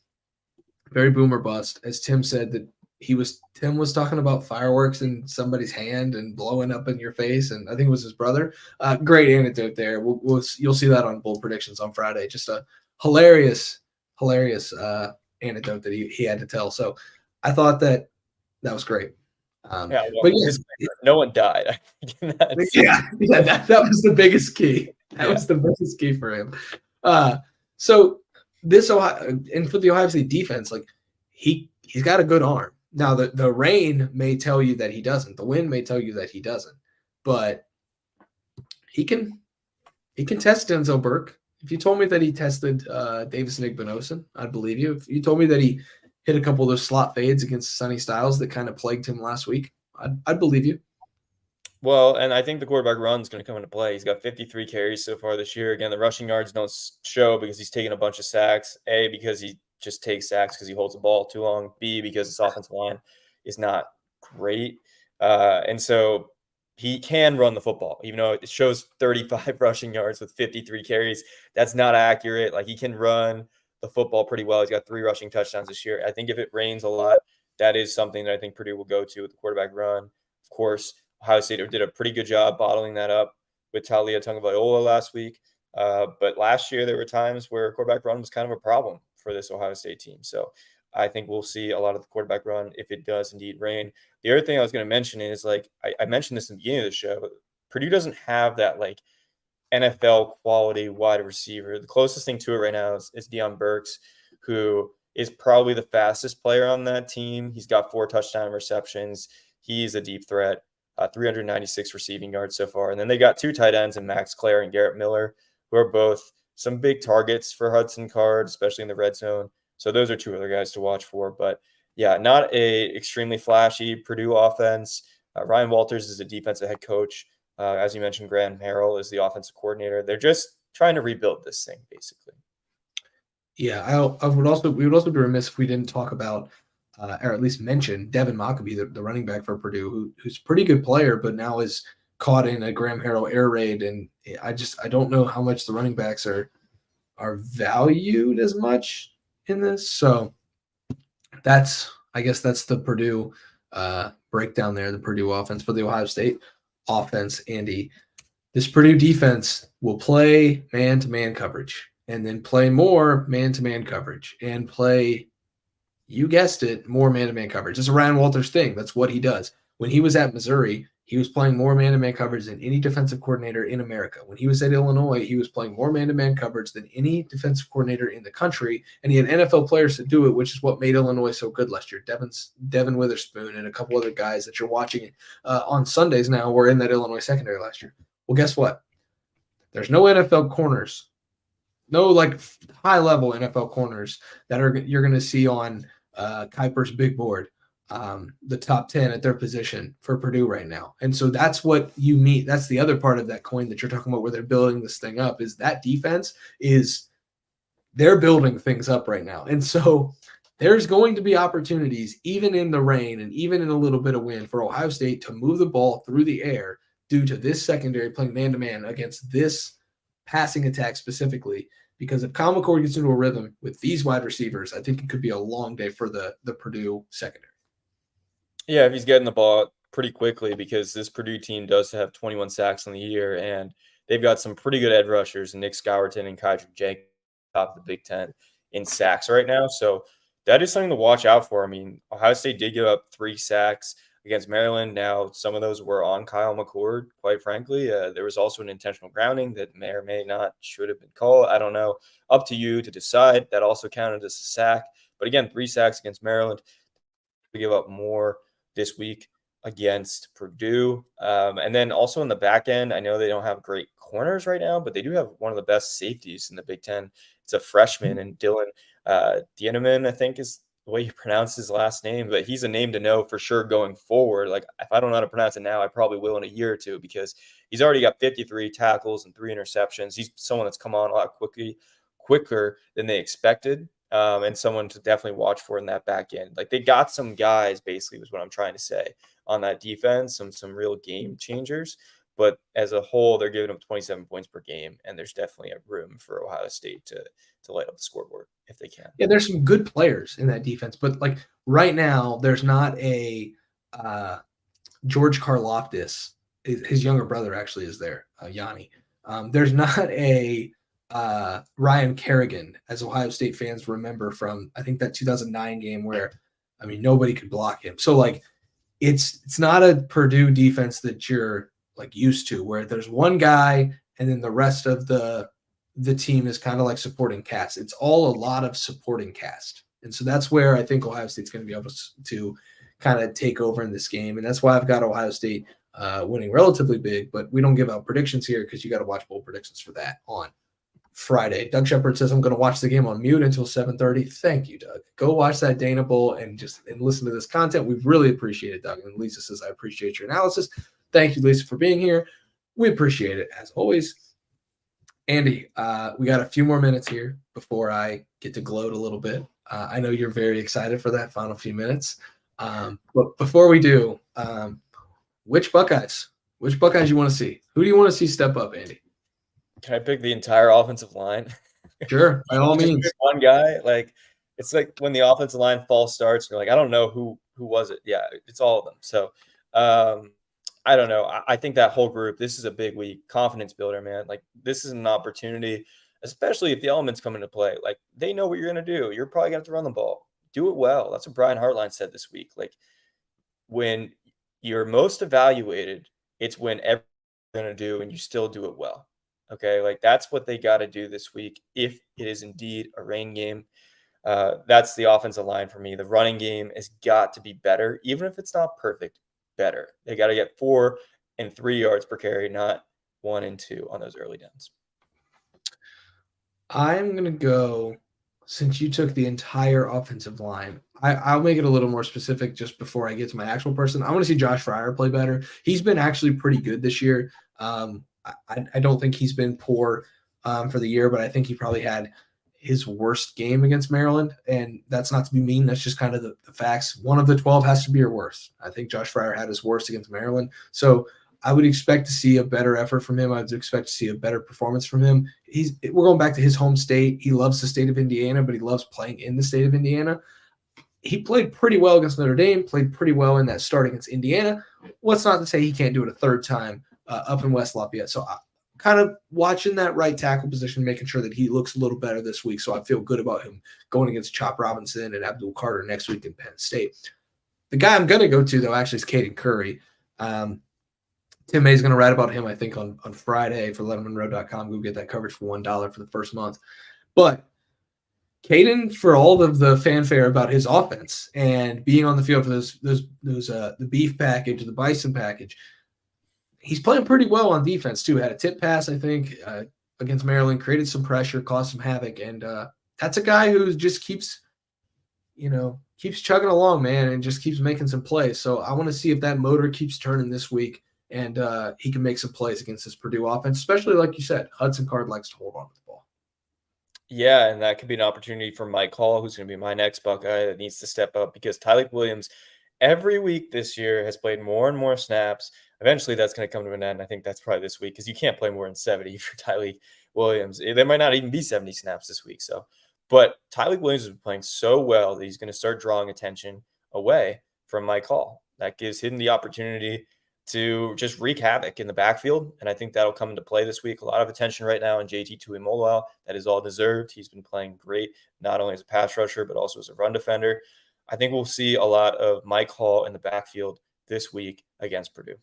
[SPEAKER 1] very boom or bust. As Tim said, that Tim was talking about fireworks in somebody's hand and blowing up in your face, and I think it was his brother. Great anecdote there. You'll see that on Bold Predictions on Friday. Just a hilarious anecdote that he had to tell. So I thought that was great.
[SPEAKER 2] No one died.
[SPEAKER 1] That was the biggest key. That was the biggest key for him. So this Ohio, and for the Ohio State defense, like he's got a good arm. Now the rain may tell you that he doesn't. The wind may tell you that he doesn't. But he can test Denzel Burke. If you told me that he tested Davis Igbinosun, I'd believe you. If you told me that he hit a couple of those slot fades against Sonny Styles that kind of plagued him last week, I'd believe you.
[SPEAKER 2] Well, and I think the quarterback run is going to come into play. He's got 53 carries so far this year. Again, the rushing yards don't show because he's taking a bunch of sacks. A, because he just takes sacks because he holds the ball too long. B, because his offensive line is not great. And so he can run the football, even though it shows 35 rushing yards with 53 carries. That's not accurate. Like, he can run the football pretty well. He's got 3 rushing touchdowns this year. I think if it rains a lot, that is something that I think Purdue will go to with the quarterback run. Of course, Ohio State did a pretty good job bottling that up with Talia Tagovailoa last week. But last year, there were times where quarterback run was kind of a problem for this Ohio State team. So I think we'll see a lot of the quarterback run if it does indeed rain. The other thing I was going to mention is, like, I mentioned this in the beginning of the show, Purdue doesn't have that, like, NFL quality wide receiver. The closest thing to it right now is Deion Burks, who is probably the fastest player on that team. He's got 4 touchdown receptions. He's a deep threat. 396 receiving yards so far. And then they got 2 tight ends in Max Clare and Garrett Miller, who are both some big targets for Hudson Card, especially in the red zone. So those are 2 other guys to watch for. But yeah, not a extremely flashy Purdue offense. Ryan Walters is a defensive head coach. As you mentioned, Graham Harrell is the offensive coordinator. They're just trying to rebuild this thing, basically.
[SPEAKER 1] Yeah, we would also be remiss if we didn't talk about or at least mention Devin Mockabee, the running back for Purdue, who's a pretty good player, but now is caught in a Graham Harrell air raid. And I don't know how much the running backs are valued as much in this. So I guess that's the Purdue breakdown there, the Purdue offense. For the Ohio State offense, Andy, this Purdue defense will play man-to-man coverage and then play more man-to-man coverage and play, you guessed it, more man-to-man coverage. It's a Ryan Walters thing. That's what he does. When he was at Missouri, he was playing more man-to-man coverage than any defensive coordinator in America. When he was at Illinois, he was playing more man-to-man coverage than any defensive coordinator in the country, and he had NFL players to do it, which is what made Illinois so good last year. Devin Witherspoon and a couple other guys that you're watching on Sundays now were in that Illinois secondary last year. Well, guess what? There's no NFL corners, no like high-level NFL corners that you're going to see on Kuiper's big board, the top 10 at their position for Purdue right now. And so that's what you mean. That's the other part of that coin that you're talking about where they're building this thing up, is that defense they're building things up right now. And so there's going to be opportunities, even in the rain and even in a little bit of wind, for Ohio State to move the ball through the air due to this secondary playing man-to-man against this passing attack specifically. Because if Kyle McCord gets into a rhythm with these wide receivers, I think it could be a long day for the Purdue secondary.
[SPEAKER 2] Yeah, if he's getting the ball pretty quickly, because this Purdue team does have 21 sacks on the year, and they've got some pretty good edge rushers, Nick Scourton and Kydrick Jenkins, top of the Big Ten in sacks right now. So that is something to watch out for. I mean, Ohio State did give up 3 sacks against Maryland. Now, some of those were on Kyle McCord, quite frankly. There was also an intentional grounding that may or may not should have been called. I don't know. Up to you to decide. That also counted as a sack. But again, 3 sacks against Maryland. We give up more this week. against Purdue. And then also in the back end, I know they don't have great corners right now, but they do have one of the best safeties in the Big Ten. It's a freshman, and Dylan Dieneman, I think is the way you pronounce his last name, but he's a name to know for sure going forward. Like, if I don't know how to pronounce it now, I probably will in a year or two, because he's already got 53 tackles and 3 interceptions. He's someone that's come on a lot quicker than they expected. And someone to definitely watch for in that back end. Like, they got some guys, basically, was what I'm trying to say, on that defense, some real game changers. But as a whole, they're giving up 27 points per game, and there's definitely a room for Ohio State to light up the scoreboard if they can.
[SPEAKER 1] Yeah, there's some good players in that defense, but like right now, there's not a George Karlaftis. His younger brother actually is there, Yanni. There's not a Ryan Kerrigan, as Ohio State fans remember from, I think, that 2009 game where, I mean, nobody could block him. So like, it's not a Purdue defense that you're like used to, where there's one guy and then the rest of the team is kind of like supporting cast. It's all a lot of supporting cast. And so that's where I think Ohio State's going to be able to kind of take over in this game. And that's why I've got Ohio State winning relatively big, but we don't give out predictions here because you got to watch bowl predictions for that on Friday. Doug Shepard says, I'm going to watch the game on mute until 7:30. Thank you, Doug. Go watch that Dana Bowl and listen to this content. We really appreciate it, Doug. And Lisa says, I appreciate your analysis. Thank you, Lisa, for being here. We appreciate it, as always. Andy, we got a few more minutes here before I get to gloat a little bit. I know you're very excited for that final few minutes. But before we do, which Buckeyes you want to see? Who do you want to see step up, Andy?
[SPEAKER 2] Can I pick the entire offensive line?
[SPEAKER 1] Sure, by all means.
[SPEAKER 2] One guy, like, it's like when the offensive line false starts, you're like, I don't know who was it. Yeah, it's all of them. So I don't know. I think that whole group, this is a big week. Confidence builder, man. Like, this is an opportunity, especially if the elements come into play. Like, they know what you're going to do. You're probably going to have to run the ball. Do it well. That's what Brian Hartline said this week. Like, when you're most evaluated, it's when everything you're going to do and you still do it well. Okay, like, that's what they got to do this week if it is indeed a rain game. That's the offensive line for me. The running game has got to be better, even if it's not perfect. Better. They got to get 4 and 3 yards per carry, not 1 and 2 on those early downs.
[SPEAKER 1] I'm going to go, since you took the entire offensive line, I'll make it a little more specific just before I get to my actual person. I want to see Josh Fryer play better. He's been actually pretty good this year. I don't think he's been poor for the year, but I think he probably had his worst game against Maryland. And that's not to be mean. That's just kind of the facts. One of the 12 has to be your worst. I think Josh Fryer had his worst against Maryland. So I would expect to see a better effort from him. I would expect to see a better performance from him. We're going back to his home state. He loves the state of Indiana, but he loves playing in the state of Indiana. He played pretty well against Notre Dame, played pretty well in that start against Indiana. What's not to say he can't do it a third time up in West Lafayette. So kind of watching that right tackle position, making sure that he looks a little better this week. So I feel good about him going against Chop Robinson and Abdul Carter next week in Penn State. The guy I'm going to go to, though, actually is Caden Curry. Tim May's going to write about him, I think, on Friday for LettermenRow.com. Go get that coverage for $1 for the first month. But Caden, for all of the fanfare about his offense and being on the field for the beef package, the bison package, he's playing pretty well on defense, too. Had a tip pass, I think, against Maryland, created some pressure, caused some havoc. And that's a guy who just keeps chugging along, man, and just keeps making some plays. So I want to see if that motor keeps turning this week and he can make some plays against this Purdue offense, especially, like you said, Hudson Card likes to hold on to the ball.
[SPEAKER 2] Yeah, and that could be an opportunity for Mike Hall, who's going to be my next Buckeye that needs to step up, because Tyleik Williams every week this year has played more and more snaps. Eventually, that's going to come to an end. I think that's probably this week, because you can't play more than 70 for Tyleik Williams. There might not even be 70 snaps this week. But Tyleik Williams has been playing so well that he's going to start drawing attention away from Mike Hall. That gives him the opportunity to just wreak havoc in the backfield, and I think that'll come into play this week. A lot of attention right now on JT Tuimoloau. That is all deserved. He's been playing great, not only as a pass rusher, but also as a run defender. I think we'll see a lot of Mike Hall in the backfield this week against Purdue.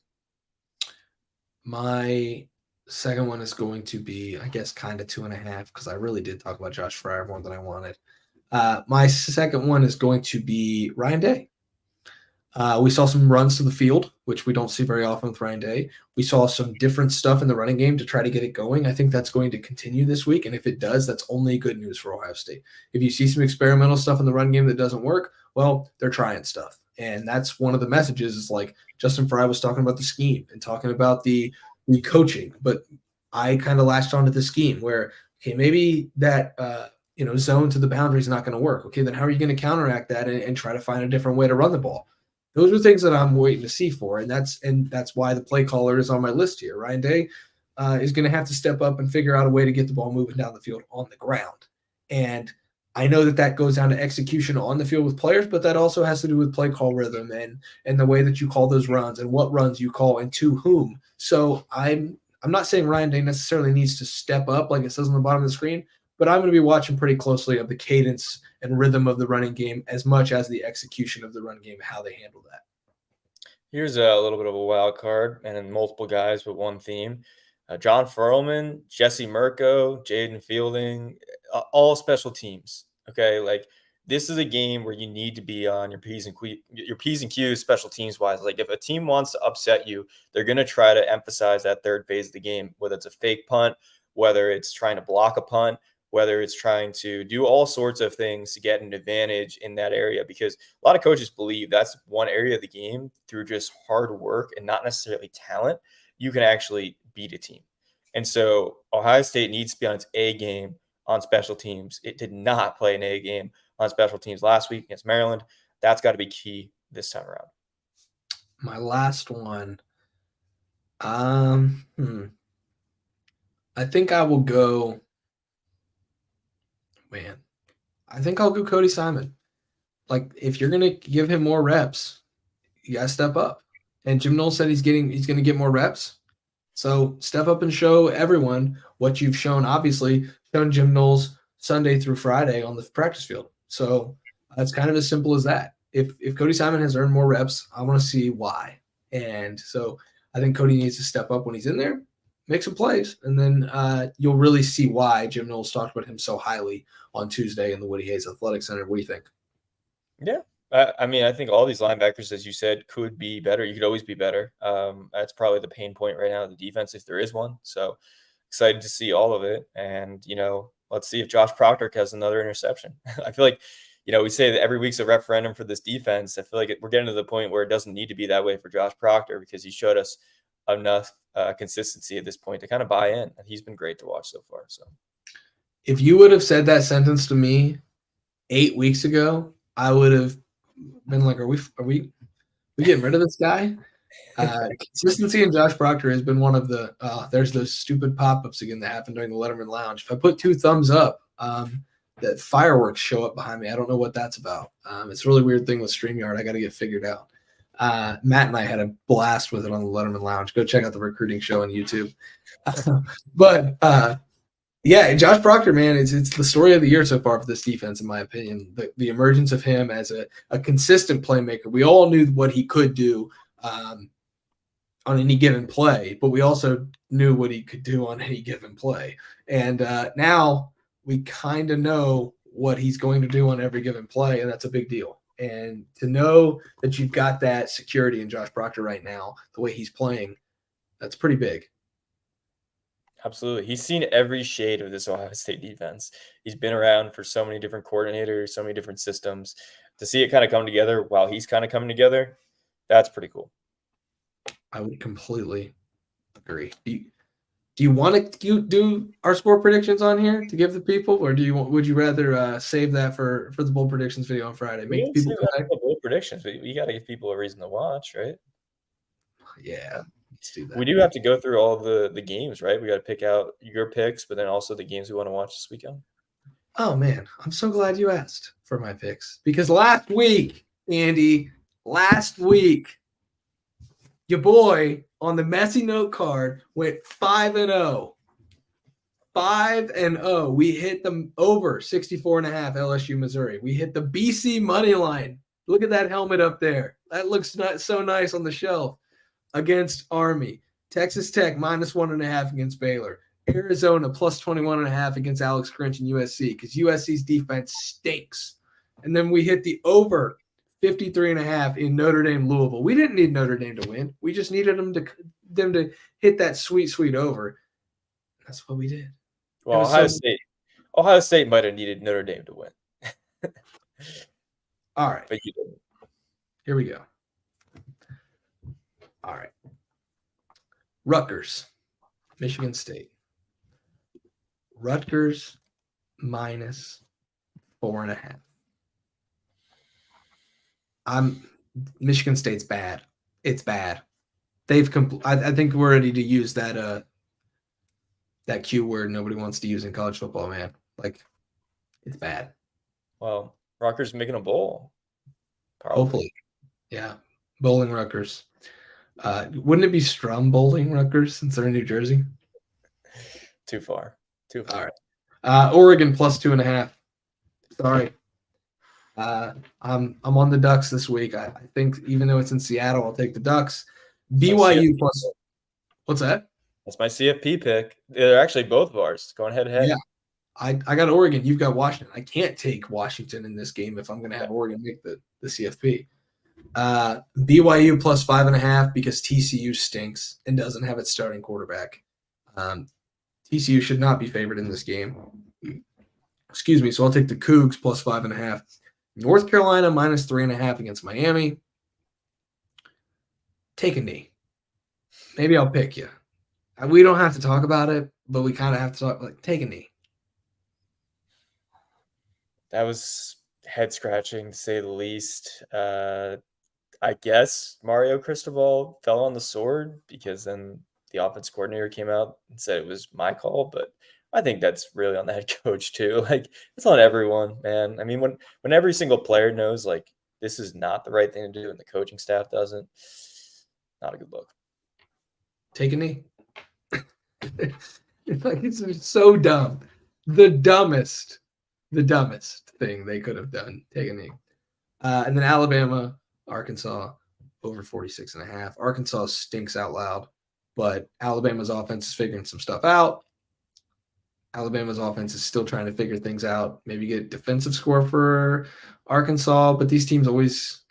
[SPEAKER 1] My second one is going to be, I guess, kind of 2.5, because I really did talk about Josh Fryer more than I wanted. My second one is going to be Ryan Day. We saw some runs to the field, which we don't see very often with Ryan Day. We saw some different stuff in the running game to try to get it going. I think that's going to continue this week. And if it does, that's only good news for Ohio State. If you see some experimental stuff in the run game that doesn't work, well, they're trying stuff. And that's one of the messages is like Justin Fry was talking about the scheme and talking about the coaching. But I kind of latched onto the scheme where, okay, maybe that zone to the boundary is not going to work. Okay, then how are you going to counteract that and try to find a different way to run the ball? Those are things that I'm waiting to see for, and that's why the play caller is on my list here. Ryan Day is going to have to step up and figure out a way to get the ball moving down the field on the ground. And I know that goes down to execution on the field with players, but that also has to do with play call rhythm and the way that you call those runs and what runs you call and to whom. So I'm not saying Ryan Day necessarily needs to step up like it says on the bottom of the screen, but I'm going to be watching pretty closely of the cadence and rhythm of the running game as much as the execution of the run game, how they handle that.
[SPEAKER 2] Here's a little bit of a wild card, and then multiple guys with one theme. John Furlman, Jesse Mirko, Jaden Fielding, all special teams. Okay, like this is a game where you need to be on your P's and Q's special teams wise. Like if a team wants to upset you, they're going to try to emphasize that third phase of the game, whether it's a fake punt, whether it's trying to block a punt, whether it's trying to do all sorts of things to get an advantage in that area, because a lot of coaches believe that's one area of the game through just hard work and not necessarily talent, you can actually beat a team. And so Ohio State needs to be on its A game on special teams. It did not play an A game on special teams last week against Maryland. That's got to be key this time around.
[SPEAKER 1] My last one. I think I will go. Man, I think I'll go Cody Simon. Like, if you're gonna give him more reps, you gotta step up. And Jim Knowles said he's gonna get more reps. So step up and show everyone what you've shown. Obviously, shown Jim Knowles Sunday through Friday on the practice field. So that's kind of as simple as that. If Cody Simon has earned more reps, I want to see why. And so I think Cody needs to step up when he's in there, make some plays, and then you'll really see why Jim Knowles talked about him so highly on Tuesday in the Woody Hayes Athletic Center. What do you think?
[SPEAKER 2] Yeah. I mean, I think all these linebackers, as you said, could be better. You could always be better. That's probably the pain point right now of the defense, if there is one. So excited to see all of it. And, let's see if Josh Proctor has another interception. I feel like, we say that every week's a referendum for this defense. I feel like we're getting to the point where it doesn't need to be that way for Josh Proctor because he showed us enough consistency at this point to kind of buy in. And he's been great to watch so far. So
[SPEAKER 1] if you would have said that sentence to me 8 weeks ago, I would have been like, are we getting rid of this guy? Consistency in Josh Proctor has been one of the there's those stupid pop-ups again that happened during the Lettermen Lounge. If I put 2 thumbs up, that fireworks show up behind me. I don't know what that's about. It's a really weird thing with StreamYard. I got to get figured out. Matt and I had a blast with it on the Lettermen Lounge. Go check out the recruiting show on YouTube. Yeah, Josh Proctor, man, it's the story of the year so far for this defense, in my opinion. The emergence of him as a consistent playmaker. We all knew what he could do on any given play, but we also knew what he could do on any given play. And now we kind of know what he's going to do on every given play, and that's a big deal. And to know that you've got that security in Josh Proctor right now, the way he's playing, that's pretty big.
[SPEAKER 2] Absolutely. He's seen every shade of this Ohio State defense. He's been around for so many different coordinators, so many different systems. To see it kind of come together while he's kind of coming together, that's pretty cool.
[SPEAKER 1] I would completely agree. Do you want to do our score predictions on here to give the people, or would you rather save that for the bold predictions video on Friday? Make people
[SPEAKER 2] bold predictions. We got to give people a reason to watch, right?
[SPEAKER 1] Yeah. Let's do that.
[SPEAKER 2] We do have to go through all the games, right? We got to pick out your picks, but then also the games we want to watch this weekend.
[SPEAKER 1] Oh, man. I'm so glad you asked for my picks because last week, Andy, your boy on the messy note card went 5-0. 5-0. We hit them over 64.5 LSU, Missouri. We hit the BC money line. Look at that helmet up there. That looks so nice on the shelf. Against Army, Texas Tech -1.5 against Baylor, Arizona +21.5 against Alex Grinch and USC because USC's defense stinks. And then we hit the over 53.5 in Notre Dame Louisville. We didn't need Notre Dame to win. We just needed them to hit that sweet over. That's what we did.
[SPEAKER 2] Well, Ohio State might have needed Notre Dame to win.
[SPEAKER 1] All right.
[SPEAKER 2] But you didn't.
[SPEAKER 1] Here we go. All right. Rutgers, Michigan State. Rutgers minus 4.5. Michigan State's bad. It's bad. I think we're ready to use that Q word nobody wants to use in college football, man. Like, it's bad.
[SPEAKER 2] Well, Rutgers making a bowl.
[SPEAKER 1] Probably. Hopefully. Yeah. Bowling Rutgers. Wouldn't it be Strum bowling Rutgers since they're in New Jersey?
[SPEAKER 2] Too far.
[SPEAKER 1] All right. Oregon plus 2.5. Sorry. I'm on the Ducks this week. I think even though it's in Seattle, I'll take the Ducks. BYU plus. What's that?
[SPEAKER 2] That's my CFP pick. They're actually both of ours going head to head.
[SPEAKER 1] Yeah. I got Oregon. You've got Washington. I can't take Washington in this game if I'm going to have Oregon make the CFP. BYU plus 5.5 because TCU stinks and doesn't have its starting quarterback. TCU should not be favored in this game. Excuse me. So I'll take the Cougs plus 5.5. North Carolina minus 3.5 against Miami. Take a knee. Maybe I'll pick you. We don't have to talk about it, but we kind of have to talk. Like, take a knee.
[SPEAKER 2] That was head scratching, to say the least. I guess Mario Cristobal fell on the sword because then the offense coordinator came out and said it was my call, but I think that's really on the head coach too. Like, it's on everyone, man. I mean, when every single player knows like this is not the right thing to do and the coaching staff doesn't, not a good look.
[SPEAKER 1] Take a knee. It's so dumb. The dumbest thing they could have done. Take a knee. And then Alabama, Arkansas over 46.5. Arkansas stinks out loud, but Alabama's offense is figuring some stuff out. Alabama's offense is still trying to figure things out. Maybe get defensive score for Arkansas, but these teams always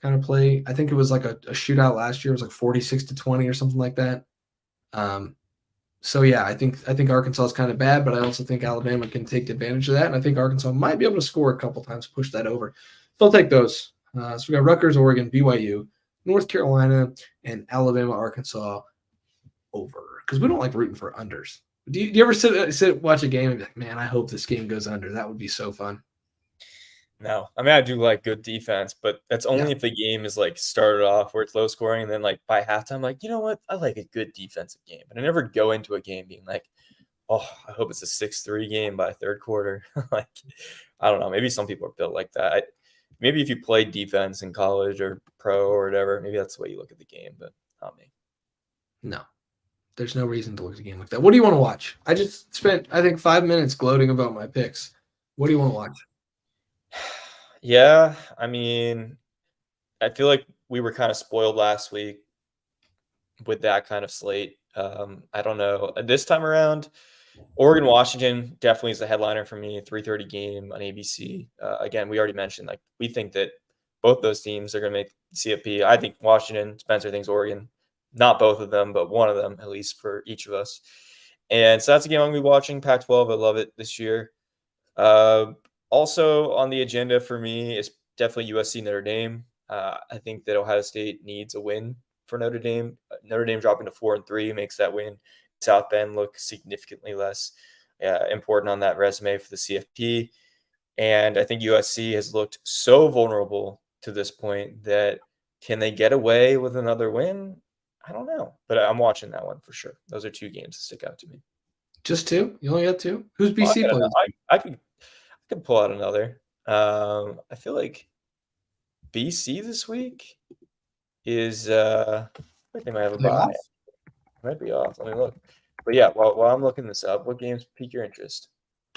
[SPEAKER 1] kind of play. I think it was like a shootout last year. It was like 46-20 or something like that. So yeah, I think Arkansas is kind of bad, but I also think Alabama can take advantage of that, and I think Arkansas might be able to score a couple times, push that over. So I'll take those. So we got Rutgers, Oregon, BYU, North Carolina, and Alabama, Arkansas over because we don't like rooting for unders. Do you ever sit watch a game and be like, man, I hope this game goes under? That would be so fun.
[SPEAKER 2] No, I mean, I do like good defense, but that's only if the game is like started off where it's low scoring, and then like by halftime, like, you know what, I like a good defensive game, but I never go into a game being like, oh, I hope it's a 6-3 game by third quarter. Like, I don't know, maybe some people are built like that. Maybe if you play defense in college or pro or whatever, maybe that's the way you look at the game, but not me.
[SPEAKER 1] No, there's no reason to look at a game like that. What do you want to watch? I just spent, I think, 5 minutes gloating about my picks. What do you want to watch?
[SPEAKER 2] Yeah, I mean, I feel like we were kind of spoiled last week with that kind of slate. I don't know. This time around, Oregon, Washington definitely is the headliner for me. 3:30 game on ABC. Again, we already mentioned, like, we think that both those teams are going to make CFP. I think Washington, Spencer thinks Oregon. Not both of them, but one of them, at least for each of us. And so that's a game I'm going to be watching. Pac-12, I love it this year. Also on the agenda for me is definitely USC Notre Dame. I think that Ohio State needs a win for Notre Dame. Notre Dame dropping to 4-3 makes that win South Bend look significantly less important on that resume for the CFP. And I think USC has looked so vulnerable to this point that can they get away with another win? I don't know, but I'm watching that one for sure. Those are two games that stick out to me.
[SPEAKER 1] Just two? You only got two? Who's BC playing?
[SPEAKER 2] I could pull out another. I feel like BC this week is I think they might have a bye. Might be off. Let me look. But yeah, while I'm looking this up, what games pique your interest?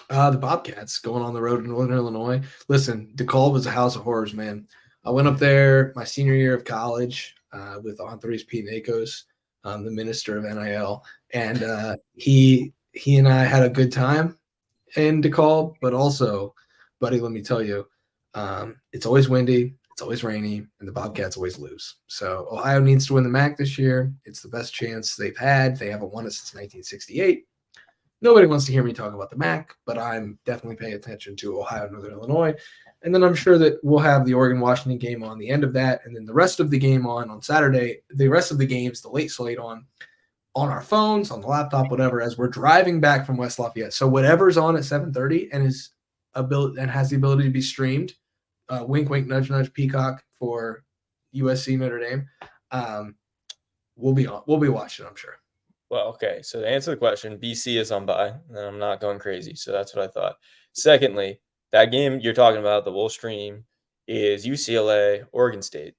[SPEAKER 1] The Bobcats going on the road in Northern Illinois. Listen, DeKalb was a house of horrors, man. I went up there my senior year of college with Andres P. Nakos, the minister of NIL, and he and I had a good time in DeKalb, but also, buddy, let me tell you, it's always windy. It's always rainy, and the Bobcats always lose. So Ohio needs to win the MAC this year. It's the best chance they've had. They haven't won it since 1968. Nobody wants to hear me talk about the MAC, but I'm definitely paying attention to Ohio, Northern Illinois. And then I'm sure that we'll have the Oregon-Washington game on the end of that, and then the rest of the game on Saturday, the rest of the games, the late slate on our phones, on the laptop, whatever, as we're driving back from West Lafayette. So whatever's on at 7:30 and has the ability to be streamed, wink, wink, nudge, nudge, Peacock for USC Notre Dame. We'll be watching, I'm sure.
[SPEAKER 2] Well, okay. So to answer the question, BC is on bye, and I'm not going crazy. So that's what I thought. Secondly, that game you're talking about, the Wolf Stream, is UCLA, Oregon State.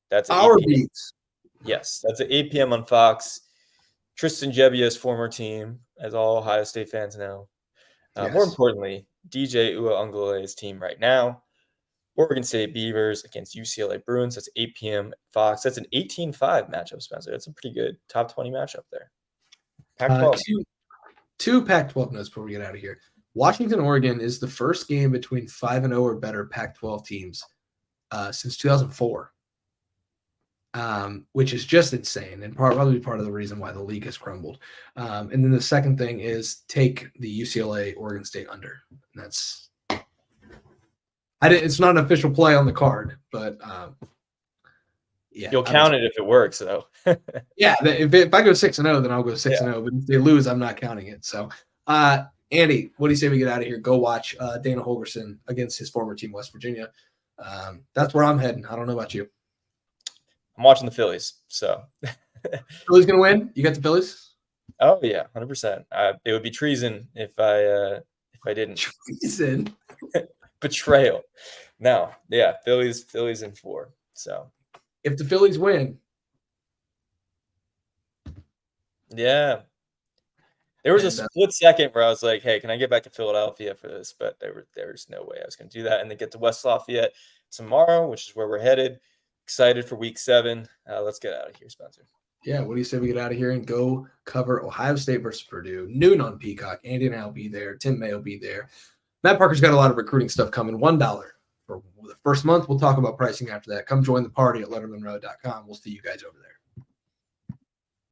[SPEAKER 2] That's
[SPEAKER 1] our beats.
[SPEAKER 2] Yes, that's at 8 p.m. on Fox. Tristan Gebbia's former team, as all Ohio State fans know.
[SPEAKER 1] Yes.
[SPEAKER 2] More importantly, DJ Uiagalelei's team right now. Oregon State Beavers against UCLA Bruins. That's 8 p.m. Fox. That's an 18-5 matchup, Spencer. That's a pretty good top 20 matchup there. Pac-12.
[SPEAKER 1] Two Pac-12 notes before we get out of here. Washington, Oregon is the first game between 5-0 or better Pac-12 teams since 2004, which is just insane and probably part of the reason why the league has crumbled. And then the second thing is take the UCLA Oregon State under. And that's it's not an official play on the card, but yeah,
[SPEAKER 2] you'll count it if it works, though.
[SPEAKER 1] Yeah, if I go 6-0, then I'll go 6-0. But if they lose, I'm not counting it. So, Andy, what do you say we get out of here? Go watch Dana Holgorsen against his former team, West Virginia. That's where I'm heading. I don't know about you.
[SPEAKER 2] I'm watching the Phillies. So,
[SPEAKER 1] Phillies gonna win? You got the Phillies?
[SPEAKER 2] Oh yeah, 100%. It would be treason if I didn't.
[SPEAKER 1] Treason.
[SPEAKER 2] Betrayal. No, yeah, Phillies in 4. So
[SPEAKER 1] if the Phillies win,
[SPEAKER 2] yeah, there was a split second where I was like, "Hey, can I get back to Philadelphia for this?" But there's no way I was going to do that. And they get to West Lafayette tomorrow, which is where we're headed. Excited for Week 7. Let's get out of here, Spencer.
[SPEAKER 1] Yeah, what do you say we get out of here and go cover Ohio State versus Purdue, noon on Peacock. Andy and I will be there. Tim May will be there. Matt Parker's got a lot of recruiting stuff coming. $1 for the first month. We'll talk about pricing after that. Come join the party at lettermenrow.com. We'll see you guys over there.